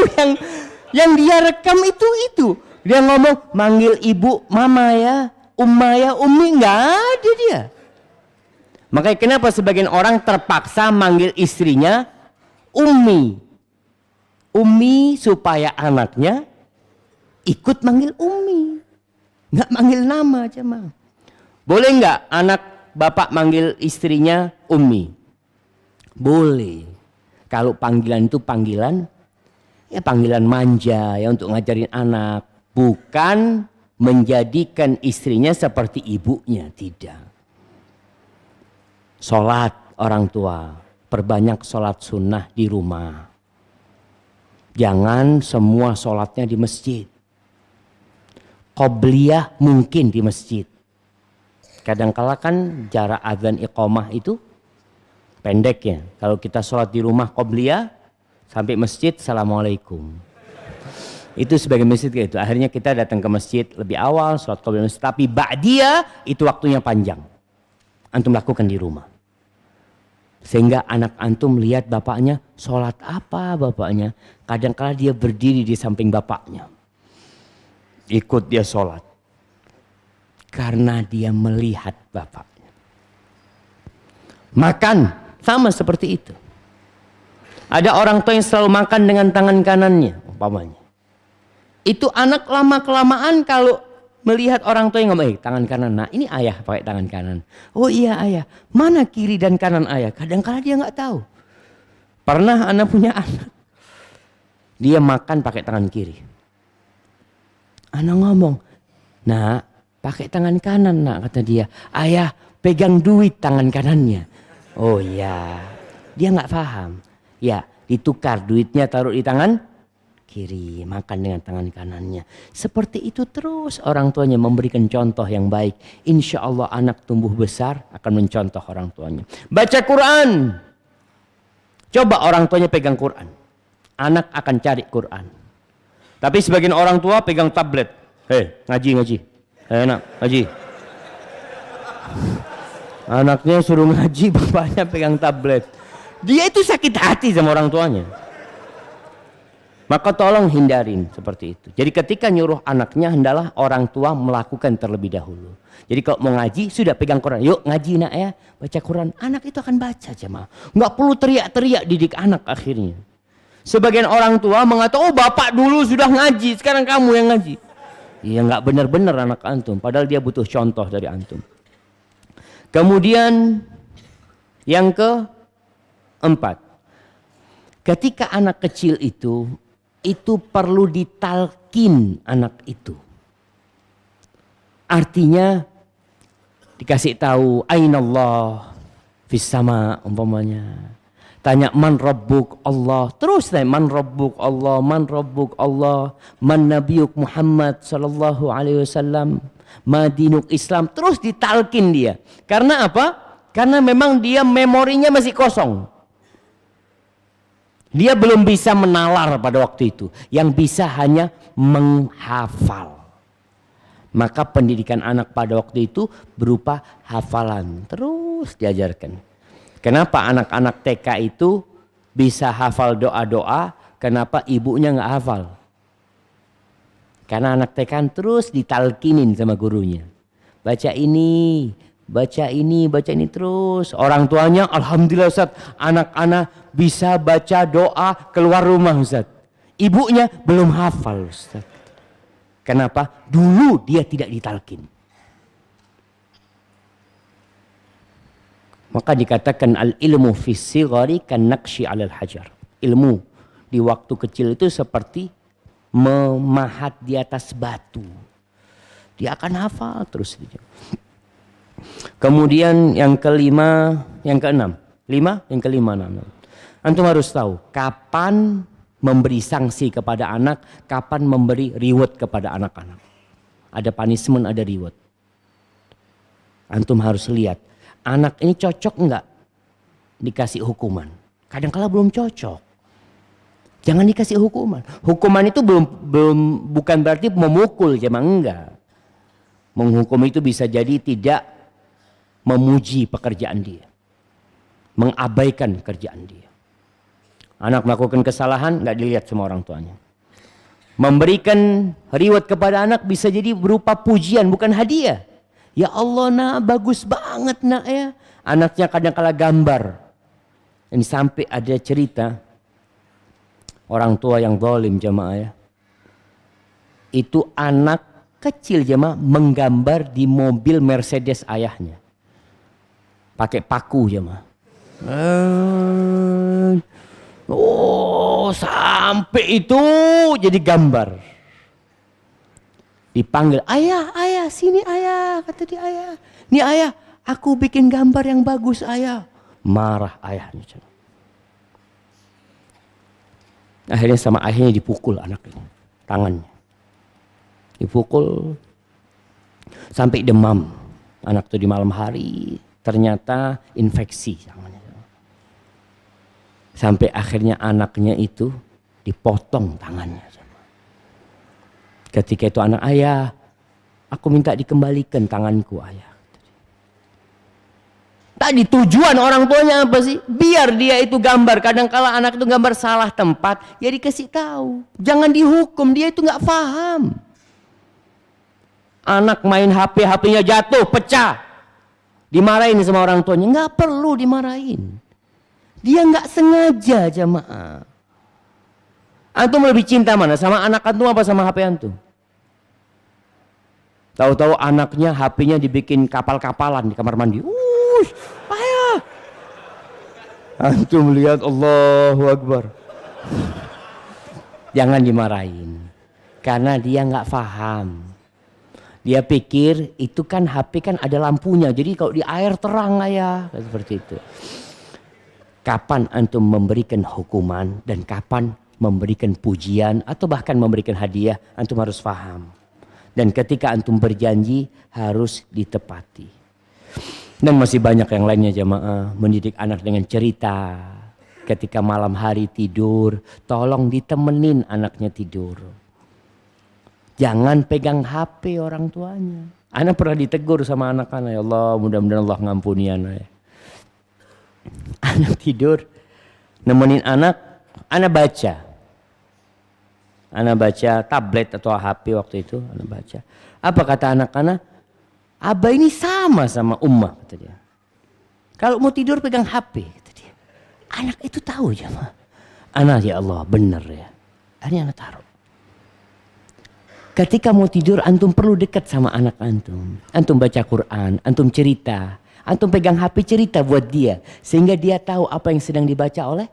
yang dia rekam itu. Dia ngomong manggil ibu mama ya, umma ya, umi, nggak ada dia. Makanya kenapa sebagian orang terpaksa manggil istrinya umi. Umi supaya anaknya ikut manggil umi. Nggak manggil nama aja mah. Boleh nggak anak bapak manggil istrinya umi? Boleh. Kalau panggilan itu panggilan manja ya untuk ngajarin anak. Bukan menjadikan istrinya seperti ibunya, tidak. Sholat orang tua, perbanyak sholat sunnah di rumah. Jangan semua sholatnya di masjid. Qobliyah mungkin di masjid. Kadang-kala kan jarak azan iqamah itu pendek ya. Kalau kita sholat di rumah qobliyah sampai masjid, assalamualaikum. Itu sebagai masjid gitu. Akhirnya kita datang ke masjid lebih awal, sholat qobliyah masjid. Tapi ba'diyah itu waktunya panjang. Antum lakukan di rumah. Sehingga anak antum lihat bapaknya, sholat apa bapaknya. Kadang-kala dia berdiri di samping bapaknya. Ikut dia sholat. Karena dia melihat bapaknya. Makan, sama seperti itu. Ada orang tua yang selalu makan dengan tangan kanannya, umpamanya. Itu anak lama-kelamaan kalau melihat orang tua yang ngomong, tangan kanan, nah ini ayah pakai tangan kanan. Oh iya ayah, mana kiri dan kanan ayah? Kadang-kala dia nggak tahu. Pernah anak punya anak, dia makan pakai tangan kiri. Anak ngomong, nah pakai tangan kanan nak, kata dia. Ayah pegang duit tangan kanannya. Oh iya, dia nggak paham. Ya ditukar duitnya taruh di tangan kiri, makan dengan tangan kanannya. Seperti itu terus orang tuanya memberikan contoh yang baik. Insya Allah anak tumbuh besar akan mencontoh orang tuanya. Baca Quran. Coba orang tuanya pegang Quran. Anak akan cari Quran. Tapi sebagian orang tua pegang tablet. Hei, ngaji. Enak, ngaji. Anaknya suruh ngaji, bapaknya pegang tablet. Dia itu sakit hati sama orang tuanya. Maka tolong hindarin seperti itu. Jadi ketika nyuruh anaknya, hendaklah orang tua melakukan terlebih dahulu. Jadi kalau mau ngaji, sudah pegang Quran. Yuk ngaji nak ya, baca Quran. Anak itu akan baca jemaah. Nggak perlu teriak-teriak didik anak akhirnya. Sebagian orang tua mengatakan, oh bapak dulu sudah ngaji, sekarang kamu yang ngaji. Iya nggak benar-benar anak antum. Padahal dia butuh contoh dari antum. Kemudian yang keempat. Ketika anak kecil itu perlu ditalkin anak itu. Artinya dikasih tahu ainallah fis sama umpamanya. Tanya man rabbuk Allah. Terus tanya man rabbuk Allah, man rabbuk Allah, man nabiyuk Muhammad sallallahu alaihi wasallam, ma dinuk Islam. Terus ditalkin dia. Karena apa? Karena memang dia memorinya masih kosong. Dia belum bisa menalar pada waktu itu. Yang bisa hanya menghafal. Maka pendidikan anak pada waktu itu berupa hafalan. Terus diajarkan. Kenapa anak-anak TK itu bisa hafal doa-doa? Kenapa ibunya nggak hafal? Karena anak TK kan terus ditalkinin sama gurunya. Baca ini, baca ini terus. Orang tuanya alhamdulillah Ustaz, anak-anak bisa baca doa keluar rumah Ustaz. Ibunya belum hafal Ustaz. Kenapa? Dulu dia tidak ditalkin. Maka dikatakan al-ilmu fis sighari kan naqshi 'alal hajar. Ilmu di waktu kecil itu seperti memahat di atas batu. Dia akan hafal terus. Kemudian yang kelima, yang keenam. Yang kelima. Antum harus tahu kapan memberi sanksi kepada anak, kapan memberi reward kepada anak-anak. Ada punishment, ada reward. Antum harus lihat, anak ini cocok enggak dikasih hukuman. Kadang-kala belum cocok. Jangan dikasih hukuman. Hukuman itu bukan berarti memukul, memang enggak. Menghukum itu bisa jadi tidak memuji pekerjaan dia. Mengabaikan pekerjaan dia. Anak melakukan kesalahan nggak dilihat sama orang tuanya. Memberikan reward kepada anak bisa jadi berupa pujian, bukan hadiah. Ya Allah nak, bagus banget nak ya. Anaknya kadang-kala gambar. Ini sampai ada cerita orang tua yang zalim jamaah ya. Itu anak kecil jemaah menggambar di mobil Mercedes ayahnya. Pakai paku jemaah. Oh, sampai itu jadi gambar. Dipanggil, ayah, ayah, sini ayah, kata dia ayah. Nih ayah, aku bikin gambar yang bagus ayah. Marah ayahnya. Akhirnya sama ayahnya dipukul anaknya, tangannya. Dipukul sampai demam. Anak itu di malam hari ternyata infeksi. Sampai akhirnya anaknya itu dipotong tangannya. Ketika itu anak, ayah, aku minta dikembalikan tanganku ayah. Tadi tujuan orang tuanya apa sih? Biar dia itu gambar. Kadang-kala anak itu gambar salah tempat, ya dikasih tahu. Jangan dihukum, dia itu nggak paham. Anak main HP, HP-nya jatuh, pecah. Dimarahin sama orang tuanya. Nggak perlu dimarahin. Dia nggak sengaja jamaah. Antum lebih cinta mana? Sama anak antum apa sama HP antum? Tahu-tahu anaknya HP-nya dibikin kapal-kapalan di kamar mandi. Ayah. Antum lihat, Allahu Akbar. Jangan dimarahin. Karena dia nggak paham. Dia pikir itu kan HP kan ada lampunya. Jadi kalau di air terang ayah. Seperti itu. Kapan antum memberikan hukuman dan kapan memberikan pujian atau bahkan memberikan hadiah, antum harus paham. Dan ketika antum berjanji harus ditepati. Dan masih banyak yang lainnya jamaah. Mendidik anak dengan cerita. Ketika malam hari tidur, tolong ditemenin anaknya tidur. Jangan pegang HP orang tuanya. Anak pernah ditegur sama anak-anak, ya Allah mudah-mudahan Allah ngampuni anak ya. Anak tidur, nemenin anak baca. Anak baca tablet atau HP waktu itu, anak baca. Apa kata anak-anak? Abah ini sama Ummah, kata dia. Kalau mau tidur pegang HP, kata dia. Anak itu tahu jemaah. Anak, ya Allah benar ya. Akhirnya anak taruh. Ketika mau tidur antum perlu dekat sama anak antum. Antum baca Quran, antum cerita. Antum pegang HP cerita buat dia. Sehingga dia tahu apa yang sedang dibaca oleh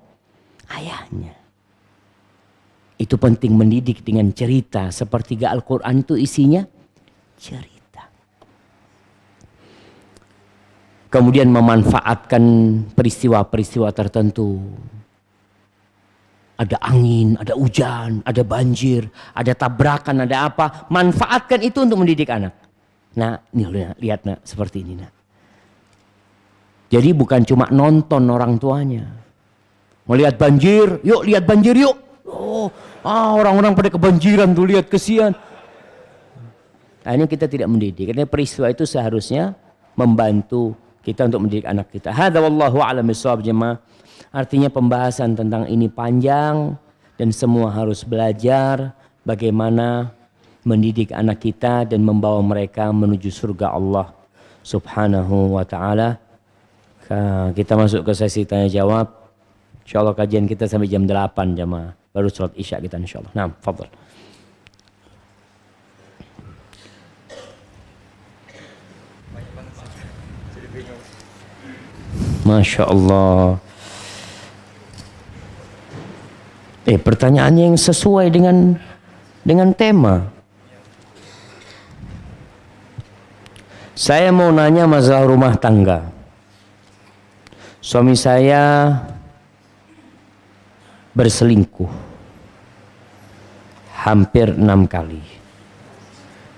ayahnya. Itu penting mendidik dengan cerita. Sepertiga Al-Quran itu isinya cerita. Kemudian memanfaatkan peristiwa-peristiwa tertentu. Ada angin, ada hujan, ada banjir, ada tabrakan, ada apa. Manfaatkan itu untuk mendidik anak. Nah, nih lihat nak, seperti ini nak. Jadi bukan cuma nonton orang tuanya. Melihat banjir, yuk lihat banjir yuk. Orang-orang pada kebanjiran tuh, lihat kesian. Akhirnya kita tidak mendidik. Karena peristiwa itu seharusnya membantu kita untuk mendidik anak kita. Hadza wallahu a'lam bishawab jemaah. Artinya pembahasan tentang ini panjang dan semua harus belajar bagaimana mendidik anak kita dan membawa mereka menuju surga Allah Subhanahu wa taala. Kita masuk ke sesi tanya jawab. Insyaallah kajian kita sampai jam 8 jemaah. Baru sholat isya kita insyaallah. Nah, fadhal. Masya Allah. Pertanyaannya yang sesuai dengan tema. Saya mau nanya masalah rumah tangga. Suami saya berselingkuh hampir 6 kali.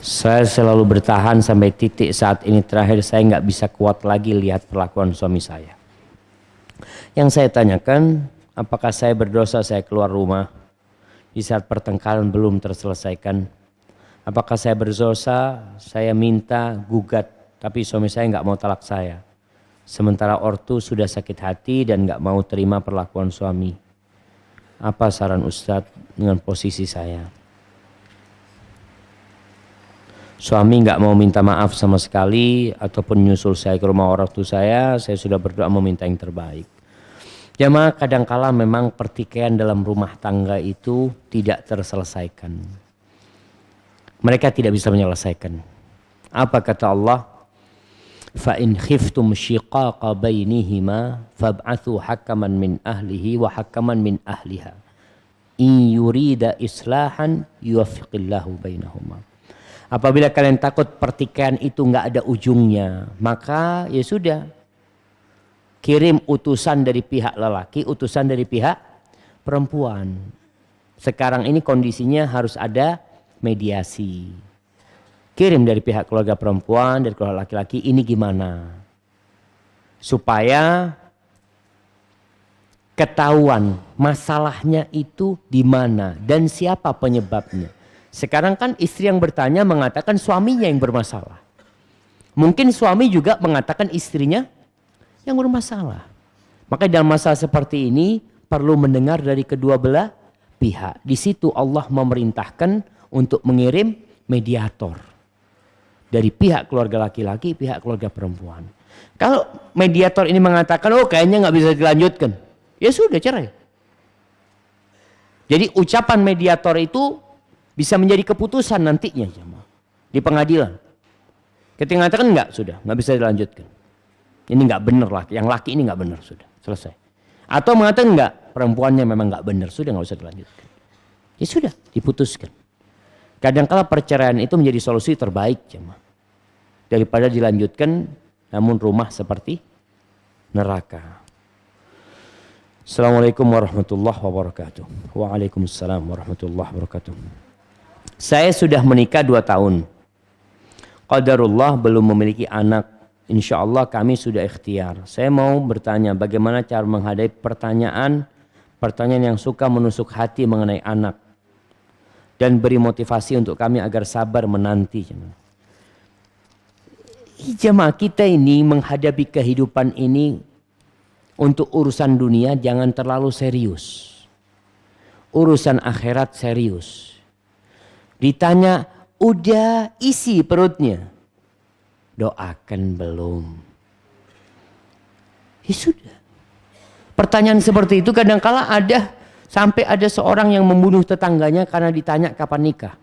Saya selalu bertahan sampai titik saat ini terakhir saya nggak bisa kuat lagi lihat perlakuan suami saya. Yang saya tanyakan, apakah saya berdosa saya keluar rumah di saat pertengkaran belum terselesaikan? Apakah saya berdosa saya minta gugat tapi suami saya nggak mau talak saya? Sementara ortu sudah sakit hati dan nggak mau terima perlakuan suami. Apa saran Ustadz dengan posisi saya? Suami nggak mau minta maaf sama sekali ataupun nyusul saya ke rumah orang tua saya sudah berdoa meminta yang terbaik. Jamaah, kadangkala memang pertikaian dalam rumah tangga itu tidak terselesaikan. Mereka tidak bisa menyelesaikan. Apa kata Allah? Fa in khiftum shiqaqa bainihima fab'athu hakaman min ahlihi wa hakaman min ahliha. In yurida islahan yuwaffiqillahu bainahuma. Apabila kalian takut pertikaian itu nggak ada ujungnya, maka ya sudah, kirim utusan dari pihak lelaki, utusan dari pihak perempuan. Sekarang ini kondisinya harus ada mediasi. Kirim dari pihak keluarga perempuan, dari keluarga laki-laki, ini gimana? Supaya ketahuan masalahnya itu di mana dan siapa penyebabnya. Sekarang kan istri yang bertanya mengatakan suaminya yang bermasalah. Mungkin suami juga mengatakan istrinya yang bermasalah. Maka dalam masalah seperti ini perlu mendengar dari kedua belah pihak. Di situ Allah memerintahkan untuk mengirim mediator. Dari pihak keluarga laki-laki, pihak keluarga perempuan. Kalau mediator ini mengatakan, oh kayaknya nggak bisa dilanjutkan. Ya sudah, cerai. Jadi ucapan mediator itu bisa menjadi keputusan nantinya di pengadilan. Ketika mengatakan enggak, sudah nggak bisa dilanjutkan. Ini nggak benar lah, yang laki ini nggak benar, sudah selesai. Atau mengatakan enggak, perempuannya memang nggak benar, sudah nggak usah dilanjutkan. Ya sudah, diputuskan. Kadang-kala perceraian itu menjadi solusi terbaik jemaah. Daripada dilanjutkan, namun rumah seperti neraka. Assalamualaikum warahmatullahi wabarakatuh. Waalaikumsalam warahmatullahi wabarakatuh. Saya sudah menikah 2 tahun. Qadarullah belum memiliki anak. Insya Allah kami sudah ikhtiar. Saya mau bertanya bagaimana cara menghadapi pertanyaan yang suka menusuk hati mengenai anak. Dan beri motivasi untuk kami agar sabar menanti. Jemaah, kita ini menghadapi kehidupan ini untuk urusan dunia jangan terlalu serius. Urusan akhirat serius. Ditanya, udah isi perutnya? Doakan belum. Ya sudah. Pertanyaan seperti itu kadang-kala sampai ada seorang yang membunuh tetangganya karena ditanya kapan nikah.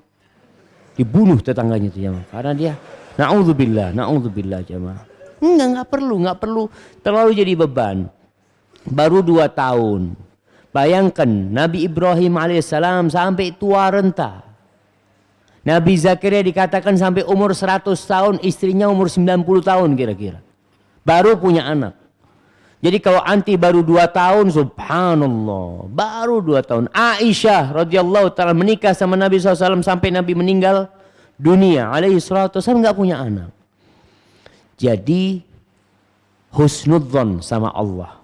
Dibunuh tetangganya itu jemaah. Karena dia, na'udzubillah jemaah. Enggak perlu terlalu jadi beban. Baru 2 tahun. Bayangkan Nabi Ibrahim alaihissalam sampai tua renta. Nabi Zakaria dikatakan sampai umur 100 tahun, istrinya umur 90 tahun kira-kira. Baru punya anak. Jadi kalau anti baru 2 tahun, subhanallah, baru 2 tahun. Aisyah radhiyallahu ta'ala menikah sama Nabi SAW sampai Nabi meninggal dunia. Alaihi salatu wasallam nggak punya anak. Jadi husnudzon sama Allah.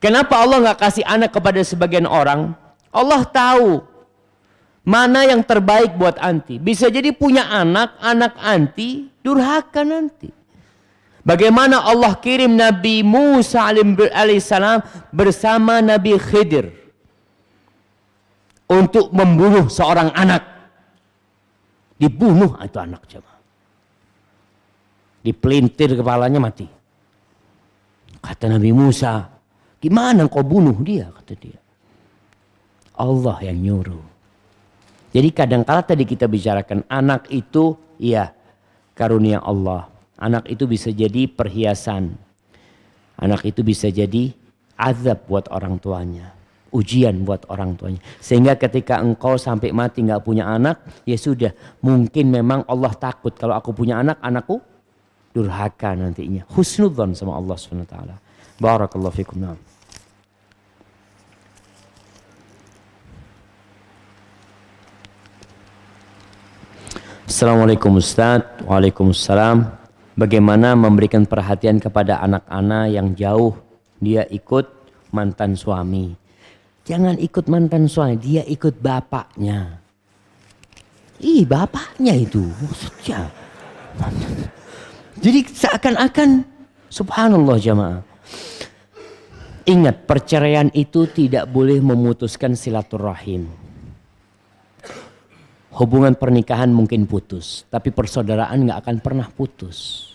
Kenapa Allah nggak kasih anak kepada sebagian orang? Allah tahu mana yang terbaik buat anti. Bisa jadi punya anak anti durhaka nanti. Bagaimana Allah kirim Nabi Musa alaihissalam bersama Nabi Khidir untuk membunuh seorang anak. Dibunuh itu anak jemaah. Dipelintir kepalanya mati. Kata Nabi Musa, gimana kau bunuh dia? Kata dia. Allah yang nyuruh. Jadi kadang-kala tadi kita bicarakan anak itu ya karunia Allah. Anak itu bisa jadi perhiasan. Anak itu bisa jadi azab buat orang tuanya. Ujian buat orang tuanya. Sehingga ketika engkau sampai mati nggak punya anak, ya sudah. Mungkin memang Allah takut kalau aku punya anak, anakku durhaka nantinya. Husnudzon sama Allah SWT. Barakallahu fikum. Assalamualaikum Ustaz. Waalaikumsalam. Bagaimana memberikan perhatian kepada anak-anak yang jauh dia ikut mantan suami. Jangan ikut mantan suami, dia ikut bapaknya. Bapaknya itu maksudnya. Jadi seakan-akan subhanallah jamaah. Ingat, perceraian itu tidak boleh memutuskan silaturahim. Hubungan pernikahan mungkin putus, tapi persaudaraan nggak akan pernah putus.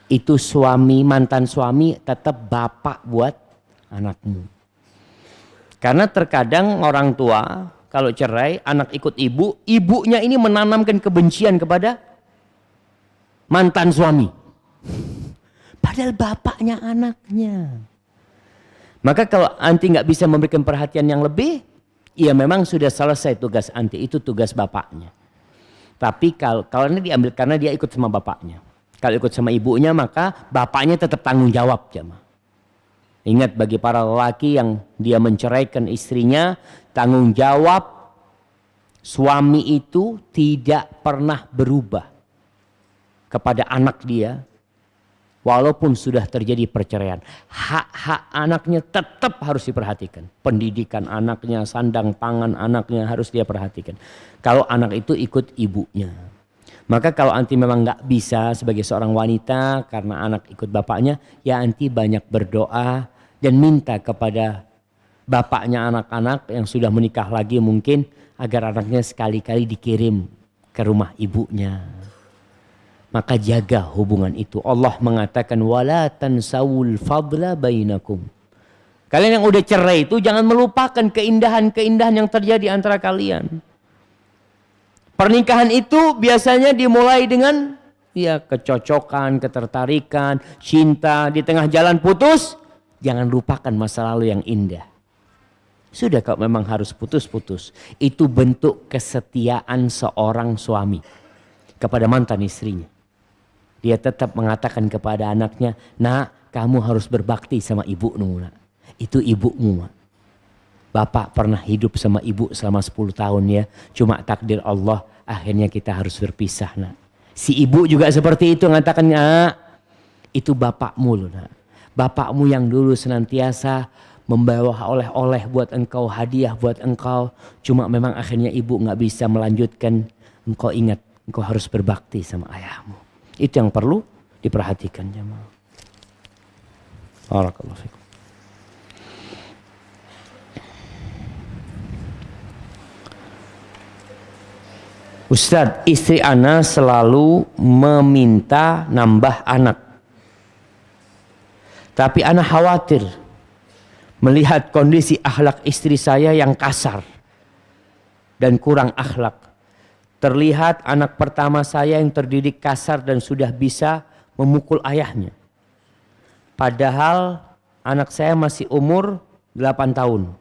Itu suami, mantan suami tetap bapak buat anakmu. Karena terkadang orang tua kalau cerai, anak ikut ibu, ibunya ini menanamkan kebencian kepada mantan suami. Padahal bapaknya anaknya. Maka kalau anti nggak bisa memberikan perhatian yang lebih, ya memang sudah selesai tugas anti, itu tugas bapaknya. Tapi kalau ini diambil karena dia ikut sama bapaknya. Kalau ikut sama ibunya maka bapaknya tetap tanggung jawab, jemaah. Ingat, bagi para lelaki yang dia menceraikan istrinya, tanggung jawab suami itu tidak pernah berubah kepada anak dia. Walaupun sudah terjadi perceraian, hak-hak anaknya tetap harus diperhatikan. Pendidikan anaknya, sandang pangan anaknya harus dia perhatikan. Kalau anak itu ikut ibunya. Maka kalau anti memang nggak bisa sebagai seorang wanita karena anak ikut bapaknya, ya anti banyak berdoa dan minta kepada bapaknya anak-anak yang sudah menikah lagi mungkin agar anaknya sekali-kali dikirim ke rumah ibunya. Maka jaga hubungan itu. Allah mengatakan wala tansawul fadla bainakum. Kalian yang udah cerai itu jangan melupakan keindahan-keindahan yang terjadi antara kalian. Pernikahan itu biasanya dimulai dengan ya kecocokan, ketertarikan, cinta, di tengah jalan putus, jangan lupakan masa lalu yang indah. Sudah kalau memang harus putus-putus, itu bentuk kesetiaan seorang suami kepada mantan istrinya. Dia tetap mengatakan kepada anaknya, nak, kamu harus berbakti sama ibumu, nak. Itu ibumu, nak. Bapak pernah hidup sama ibu selama 10 tahun ya. Cuma takdir Allah, akhirnya kita harus berpisah, nak. Si ibu juga seperti itu, mengatakan, nak, itu bapakmu loh, nak. Bapakmu yang dulu senantiasa membawa oleh-oleh buat engkau, hadiah buat engkau. Cuma memang akhirnya ibu nggak bisa melanjutkan. Engkau ingat, engkau harus berbakti sama ayahmu. Itu yang perlu diperhatikan, jemaah. Barakallahu fikum. Ustadz, istri ana selalu meminta nambah anak. Tapi ana khawatir melihat kondisi akhlak istri saya yang kasar dan kurang akhlak. Terlihat anak pertama saya yang terdidik kasar dan sudah bisa memukul ayahnya. Padahal anak saya masih umur 8 tahun.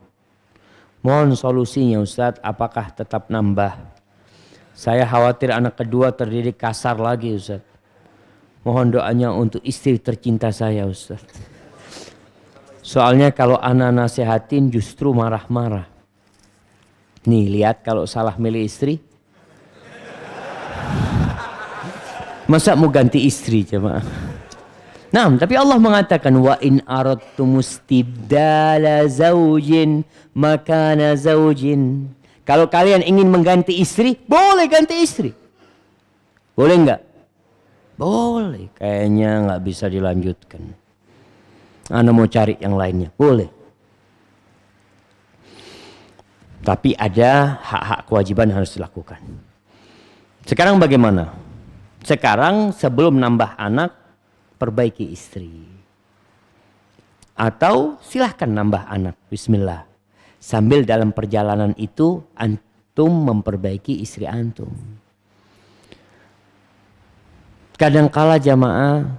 Mohon solusinya Ustadz, apakah tetap nambah? Saya khawatir anak kedua terdidik kasar lagi Ustadz. Mohon doanya untuk istri tercinta saya Ustadz. Soalnya kalau anak nasihatin justru marah-marah. Nih lihat kalau salah milih istri. Masa mau ganti istri jemaah? Nah, tapi Allah mengatakan wa in aradtum istibdala zaujin makana zaujin. Kalau kalian ingin mengganti istri, boleh ganti istri. Boleh enggak? Boleh. Kayaknya enggak bisa dilanjutkan. Anda mau cari yang lainnya, boleh. Tapi ada hak-hak kewajiban yang harus dilakukan. Sekarang bagaimana? Sekarang sebelum nambah anak, perbaiki istri. Atau silahkan nambah anak, bismillah. Sambil dalam perjalanan itu antum memperbaiki istri antum. Kadangkala jamaah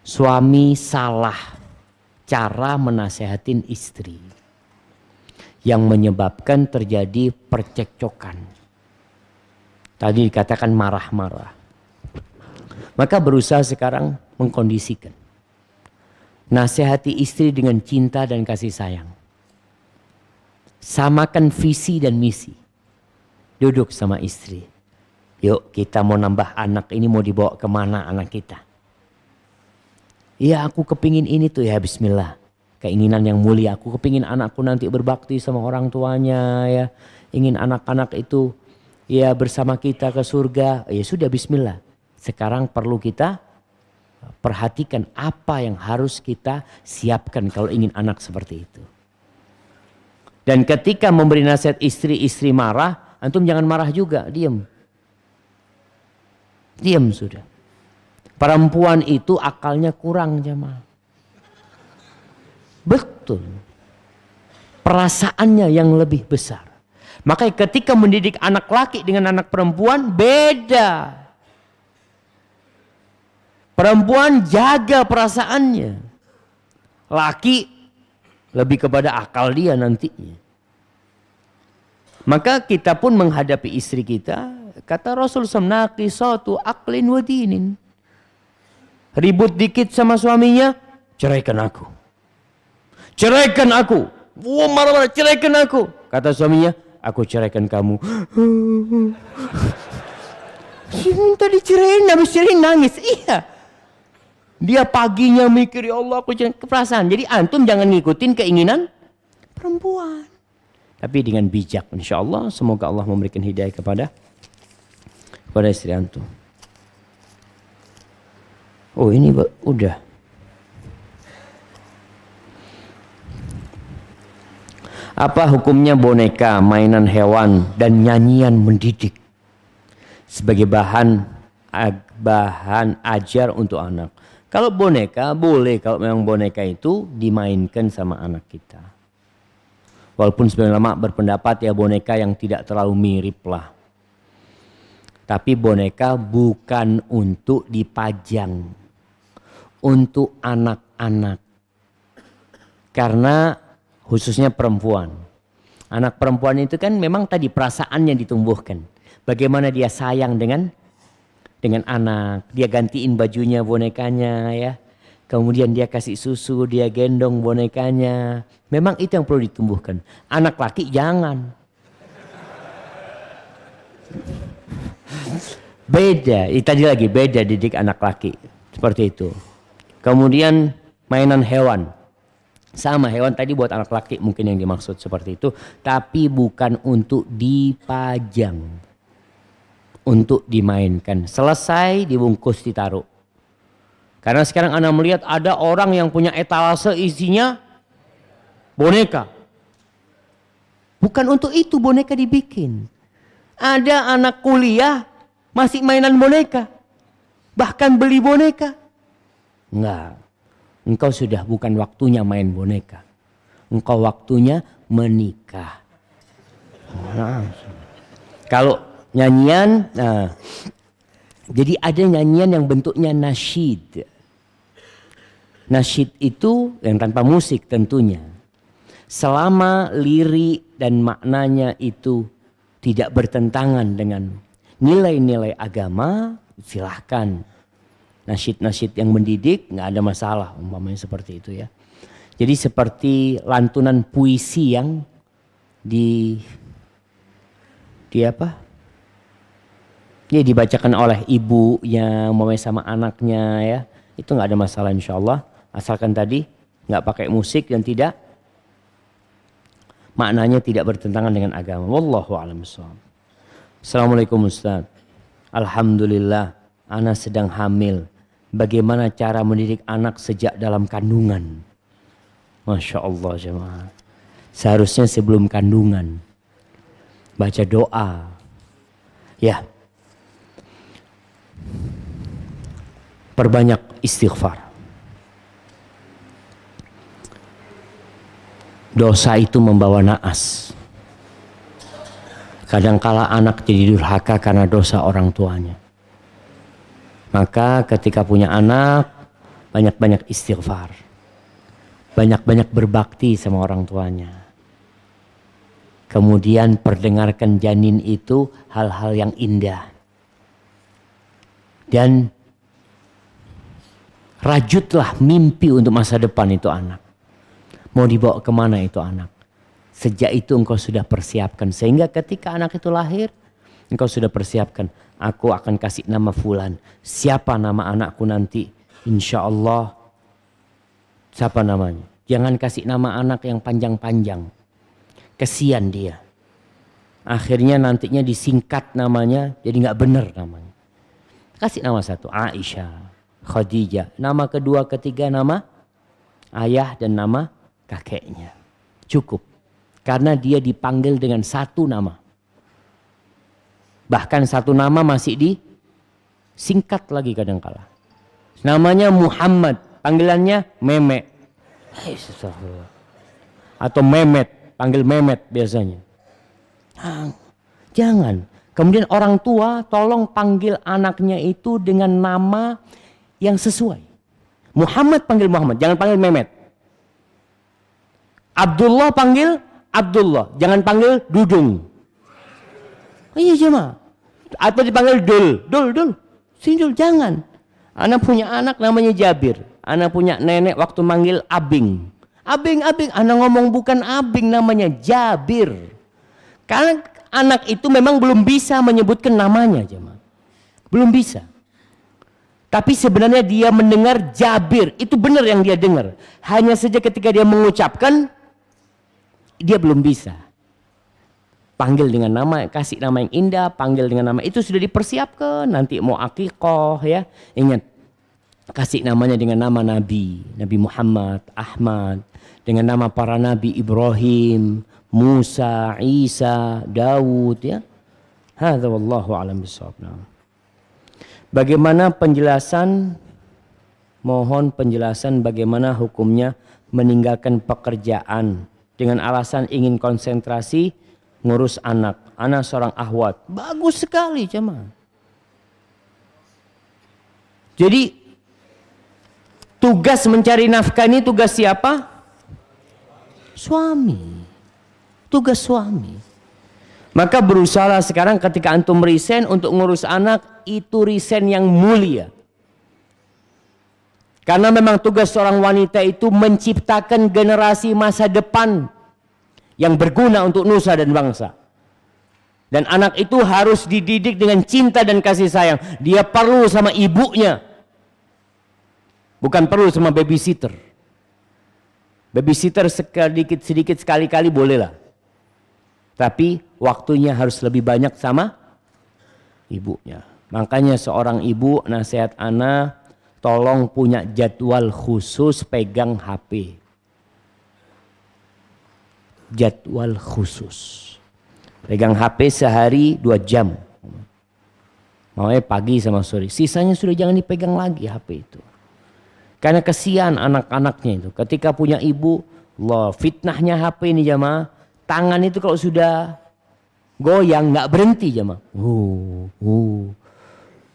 suami salah cara menasehatin istri yang menyebabkan terjadi percekcokan. Tadi dikatakan marah-marah. Maka berusaha sekarang mengkondisikan. Nasihati istri dengan cinta dan kasih sayang. Samakan visi dan misi. Duduk sama istri. Yuk kita mau nambah anak ini, mau dibawa kemana anak kita? Iya aku kepingin ini tuh ya, bismillah. Keinginan yang mulia. Aku kepingin anakku nanti berbakti sama orang tuanya ya. Ingin anak-anak itu ya bersama kita ke surga. Ya sudah bismillah. Sekarang perlu kita perhatikan apa yang harus kita siapkan kalau ingin anak seperti itu. Dan ketika memberi nasihat istri marah, antum jangan marah juga, diam. Diam sudah. Perempuan itu akalnya kurang jemaah. Betul. Perasaannya yang lebih besar. Makanya ketika mendidik anak laki dengan anak perempuan beda. Perempuan jaga perasaannya. Laki lebih kepada akal dia nantinya. Maka kita pun menghadapi istri kita. Kata Rasul naqisatu aqlin wa dinin. Ribut dikit sama suaminya, ceraikan aku. Ceraikan aku. Wah, marah-marah, ceraikan aku. Kata suaminya, aku ceraikan kamu. Minta dicerain, habis cerain nangis. Iya. Dia paginya mikir, ya Allah aku jangan keperasaan. Jadi antum jangan ngikutin keinginan perempuan. Tapi dengan bijak, insya Allah. Semoga Allah memberikan hidayah kepada istri antum. Oh ini udah. Apa hukumnya boneka, mainan hewan, dan nyanyian mendidik sebagai bahan ajar untuk anak? Kalau boneka boleh, kalau memang boneka itu dimainkan sama anak kita. Walaupun sebagian ulama berpendapat ya boneka yang tidak terlalu mirip lah. Tapi boneka bukan untuk dipajang. Untuk anak-anak. Karena khususnya perempuan. Anak perempuan itu kan memang tadi perasaannya ditumbuhkan. Bagaimana dia sayang dengan anak, dia gantiin bajunya bonekanya ya. Kemudian dia kasih susu, dia gendong bonekanya. Memang itu yang perlu ditumbuhkan. Anak laki jangan. Beda, tadi lagi beda didik anak laki. Seperti itu. Kemudian mainan hewan. Sama hewan tadi buat anak laki mungkin yang dimaksud seperti itu. Tapi bukan untuk dipajang. Untuk dimainkan. Selesai dibungkus ditaruh. Karena sekarang Anda melihat ada orang yang punya etalase isinya boneka. Bukan untuk itu boneka dibikin. Ada anak kuliah masih mainan boneka. Bahkan beli boneka. Enggak. Engkau sudah bukan waktunya main boneka. Engkau waktunya menikah. Nah, kalau nyanyian, nah, jadi ada nyanyian yang bentuknya nasyid. Nasyid itu yang tanpa musik tentunya. Selama lirik dan maknanya itu tidak bertentangan dengan nilai-nilai agama, silahkan. Nasyid-nasyid yang mendidik nggak ada masalah, umpamanya seperti itu ya. Jadi seperti lantunan puisi yang di apa? Dia dibacakan oleh ibunya, umpamanya sama anaknya ya. Itu nggak ada masalah insya Allah. Asalkan tadi nggak pakai musik dan tidak maknanya tidak bertentangan dengan agama. Wallahu a'lam bishawab. Assalamualaikum Ustaz. Alhamdulillah, anak sedang hamil. Bagaimana cara mendidik anak sejak dalam kandungan? Masya Allah jemaah. Seharusnya sebelum kandungan baca doa. Ya. Perbanyak istighfar. Dosa itu membawa naas. Kadangkala anak jadi durhaka karena dosa orang tuanya. Maka ketika punya anak, banyak-banyak istighfar. Banyak-banyak berbakti sama orang tuanya. Kemudian perdengarkan janin itu hal-hal yang indah. Dan rajutlah mimpi untuk masa depan itu anak. Mau dibawa kemana itu anak. Sejak itu engkau sudah persiapkan. Sehingga ketika anak itu lahir, engkau sudah persiapkan. Aku akan kasih nama fulan. Siapa nama anakku nanti? Insya Allah. Siapa namanya? Jangan kasih nama anak yang panjang-panjang. Kesian dia. Akhirnya nantinya disingkat namanya. Jadi gak benar namanya. Kasih nama satu. Aisyah. Khadijah. Nama kedua, ketiga nama ayah dan nama kakeknya. Cukup. Karena dia dipanggil dengan satu nama. Bahkan satu nama masih disingkat lagi kadangkala. Namanya Muhammad. Panggilannya Meme. Atau Memet. Panggil Memet biasanya. Jangan. Kemudian orang tua tolong panggil anaknya itu dengan nama yang sesuai. Muhammad panggil Muhammad, jangan panggil Mehmet. Abdullah panggil Abdullah, jangan panggil Dudung. Oh iya jemaah. Atau dipanggil Dul. Sini Dul, jangan. Anak punya anak namanya Jabir. Anak punya nenek waktu manggil Abing. Abing. Anak ngomong bukan Abing, namanya Jabir. Karena anak itu memang belum bisa menyebutkan namanya, jemaah. Belum bisa. Tapi sebenarnya dia mendengar Jabir, itu benar yang dia dengar. Hanya saja ketika dia mengucapkan, dia belum bisa. Panggil dengan nama, kasih nama yang indah, panggil dengan nama, itu sudah dipersiapkan. Nanti mau akikoh ya, ingat. Kasih namanya dengan nama Nabi, Nabi Muhammad, Ahmad. Dengan nama para Nabi Ibrahim, Musa, Isa, Daud ya. Hadza wallahu a'lam bishawab. Bagaimana penjelasan, mohon penjelasan bagaimana hukumnya meninggalkan pekerjaan dengan alasan ingin konsentrasi ngurus anak. Anak seorang ahwat. Bagus sekali jemaah. Jadi tugas mencari nafkah ini tugas siapa? Suami. Tugas suami. Maka berusaha sekarang ketika antum resign untuk ngurus anak, itu resign yang mulia. Karena memang tugas seorang wanita itu menciptakan generasi masa depan yang berguna untuk nusa dan bangsa. Dan anak itu harus dididik dengan cinta dan kasih sayang. Dia perlu sama ibunya. Bukan perlu sama babysitter. Babysitter sedikit sekali-kali bolehlah. Tapi waktunya harus lebih banyak sama ibunya. Makanya seorang ibu nasihat ana, tolong punya jadwal khusus pegang HP. Jadwal khusus. Pegang HP sehari 2 jam. Maunya pagi sama sore. Sisanya sudah jangan dipegang lagi HP itu. Karena kesian anak-anaknya itu. Ketika punya ibu, Allah, fitnahnya HP ini jamaah. Tangan itu kalau sudah goyang nggak berhenti jamaah.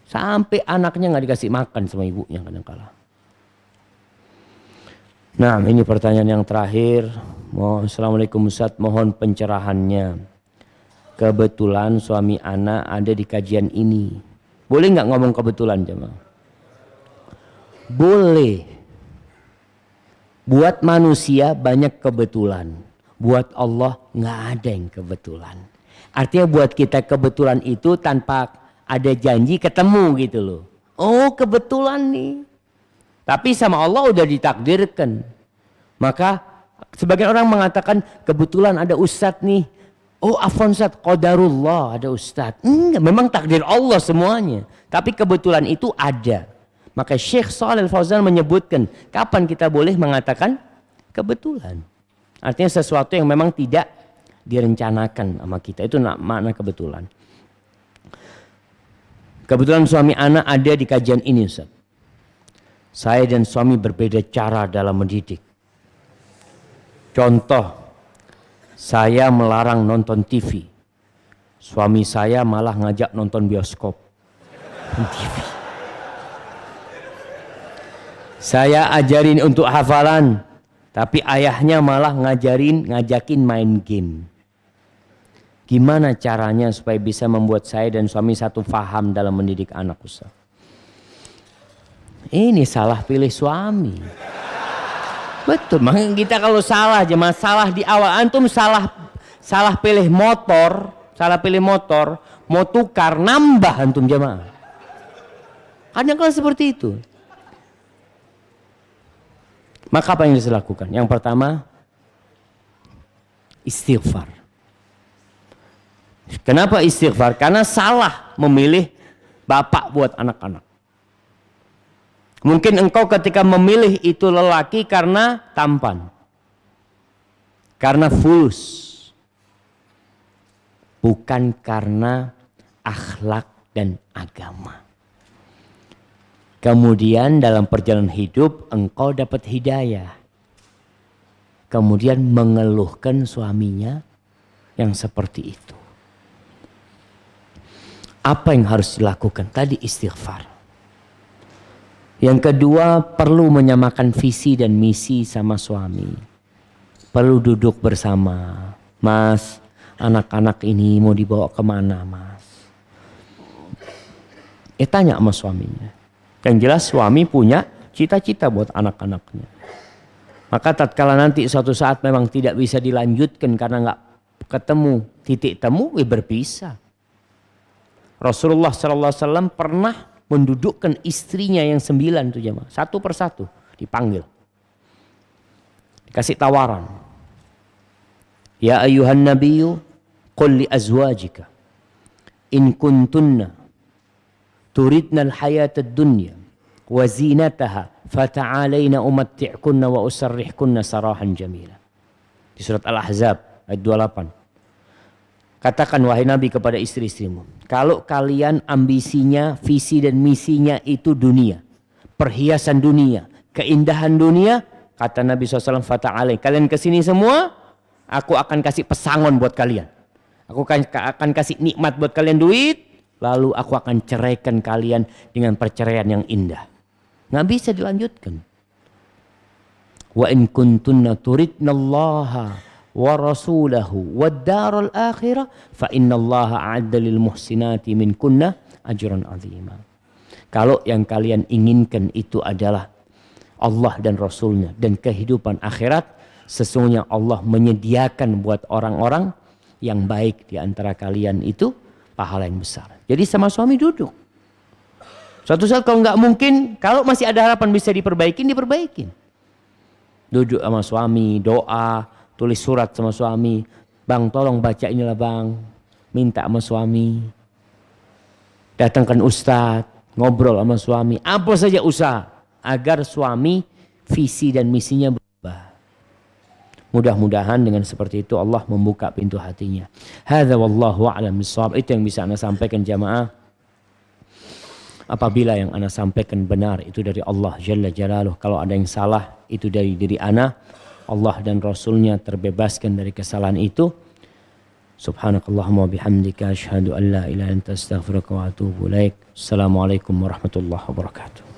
Sampai anaknya nggak dikasih makan sama ibunya kadang-kala. Nah, ini pertanyaan yang terakhir. Assalamualaikum Ustaz, mohon pencerahannya. Kebetulan suami anak ada di kajian ini. Boleh nggak ngomong kebetulan jamaah? Boleh. Buat manusia banyak kebetulan. Buat Allah nggak ada yang kebetulan. Artinya buat kita kebetulan itu tanpa ada janji ketemu gitu loh. Oh kebetulan nih. Tapi sama Allah udah ditakdirkan. Maka sebagian orang mengatakan kebetulan ada ustadz nih. Oh afwan ustadz, qadarullah ada ustadz. Enggak, memang takdir Allah semuanya. Tapi kebetulan itu ada. Maka Syekh Shalih Al-Fauzan menyebutkan kapan kita boleh mengatakan kebetulan. Artinya sesuatu yang memang tidak direncanakan sama kita. Itu makna kebetulan. Kebetulan suami anak ada di kajian ini Ustaz. Saya dan suami berbeda cara dalam mendidik. Contoh, saya melarang nonton TV. Suami saya malah ngajak nonton bioskop. TV. Saya ajarin untuk hafalan, tapi ayahnya malah ngajakin main game. Gimana caranya supaya bisa membuat saya dan suami satu faham dalam mendidik anak Ustaz? Ini salah pilih suami. Betul, makanya kita kalau salah jemaah, salah di awal. Antum salah pilih motor, mau tukar nambah antum jemaah. Kadang-kadang seperti itu. Maka apa yang harus dilakukan? Yang pertama, istighfar. Kenapa istighfar? Karena salah memilih bapak buat anak-anak. Mungkin engkau ketika memilih itu lelaki karena tampan, karena fulus, bukan karena akhlak dan agama. Kemudian dalam perjalanan hidup engkau dapat hidayah. Kemudian mengeluhkan suaminya yang seperti itu. Apa yang harus dilakukan? Tadi istighfar. Yang kedua, perlu menyamakan visi dan misi sama suami. Perlu duduk bersama. Mas, anak-anak ini mau dibawa kemana, Mas? Tanya sama suaminya. Yang jelas suami punya cita-cita buat anak-anaknya. Maka tatkala nanti suatu saat memang tidak bisa dilanjutkan karena nggak ketemu titik temu, berpisah. Rasulullah SAW pernah mendudukkan istrinya yang 9 tuh jemaah, satu persatu dipanggil, dikasih tawaran. Ya ayuhan nabiyyu qul li azwajika in kuntunna turidna al-hayata ad-dunya wa zinataha fata'alaina umatti'kunna wa usarrihkunna sarahan jamila. Di surat Al-Ahzab ayat 28. Katakan wahai Nabi kepada istri-istrimu, kalau kalian ambisinya, visi dan misinya itu dunia, perhiasan dunia, keindahan dunia, kata Nabi SAW, fata'alain, kalian kesini semua, aku akan kasih pesangon buat kalian. Aku akan kasih nikmat buat kalian, duit, lalu aku akan ceraikan kalian dengan perceraian yang indah. Nggak bisa dilanjutkan. Wa in kuntunna turidnallaha wa rasulahu wad daral akhirah fa innallaha a'adda lil muhsinati minkunna ajran 'azima. Kalau yang kalian inginkan itu adalah Allah dan Rasulnya dan kehidupan akhirat, sesungguhnya Allah menyediakan buat orang-orang yang baik di antara kalian itu pahala yang besar. Jadi sama suami duduk. Suatu saat kalau nggak mungkin, kalau masih ada harapan bisa diperbaikin. Duduk sama suami, doa, tulis surat sama suami. Bang tolong baca inilah bang. Minta sama suami. Datangkan ustadz, ngobrol sama suami. Apa saja usaha agar suami visi dan misinya berubah. Mudah-mudahan dengan seperti itu Allah membuka pintu hatinya. Hadza wallahu a'lam bissawab. Itu yang bisa Anda sampaikan jamaah. Apabila yang Anda sampaikan benar itu dari Allah Jalla Jalaluh. Kalau ada yang salah itu dari diri Anda. Allah dan Rasulnya terbebaskan dari kesalahan itu. Subhanakallahumma bihamdika asyhadu an la ilaha illa anta astaghfiruka wa atubu ilaik. Assalamualaikum warahmatullahi wabarakatuh.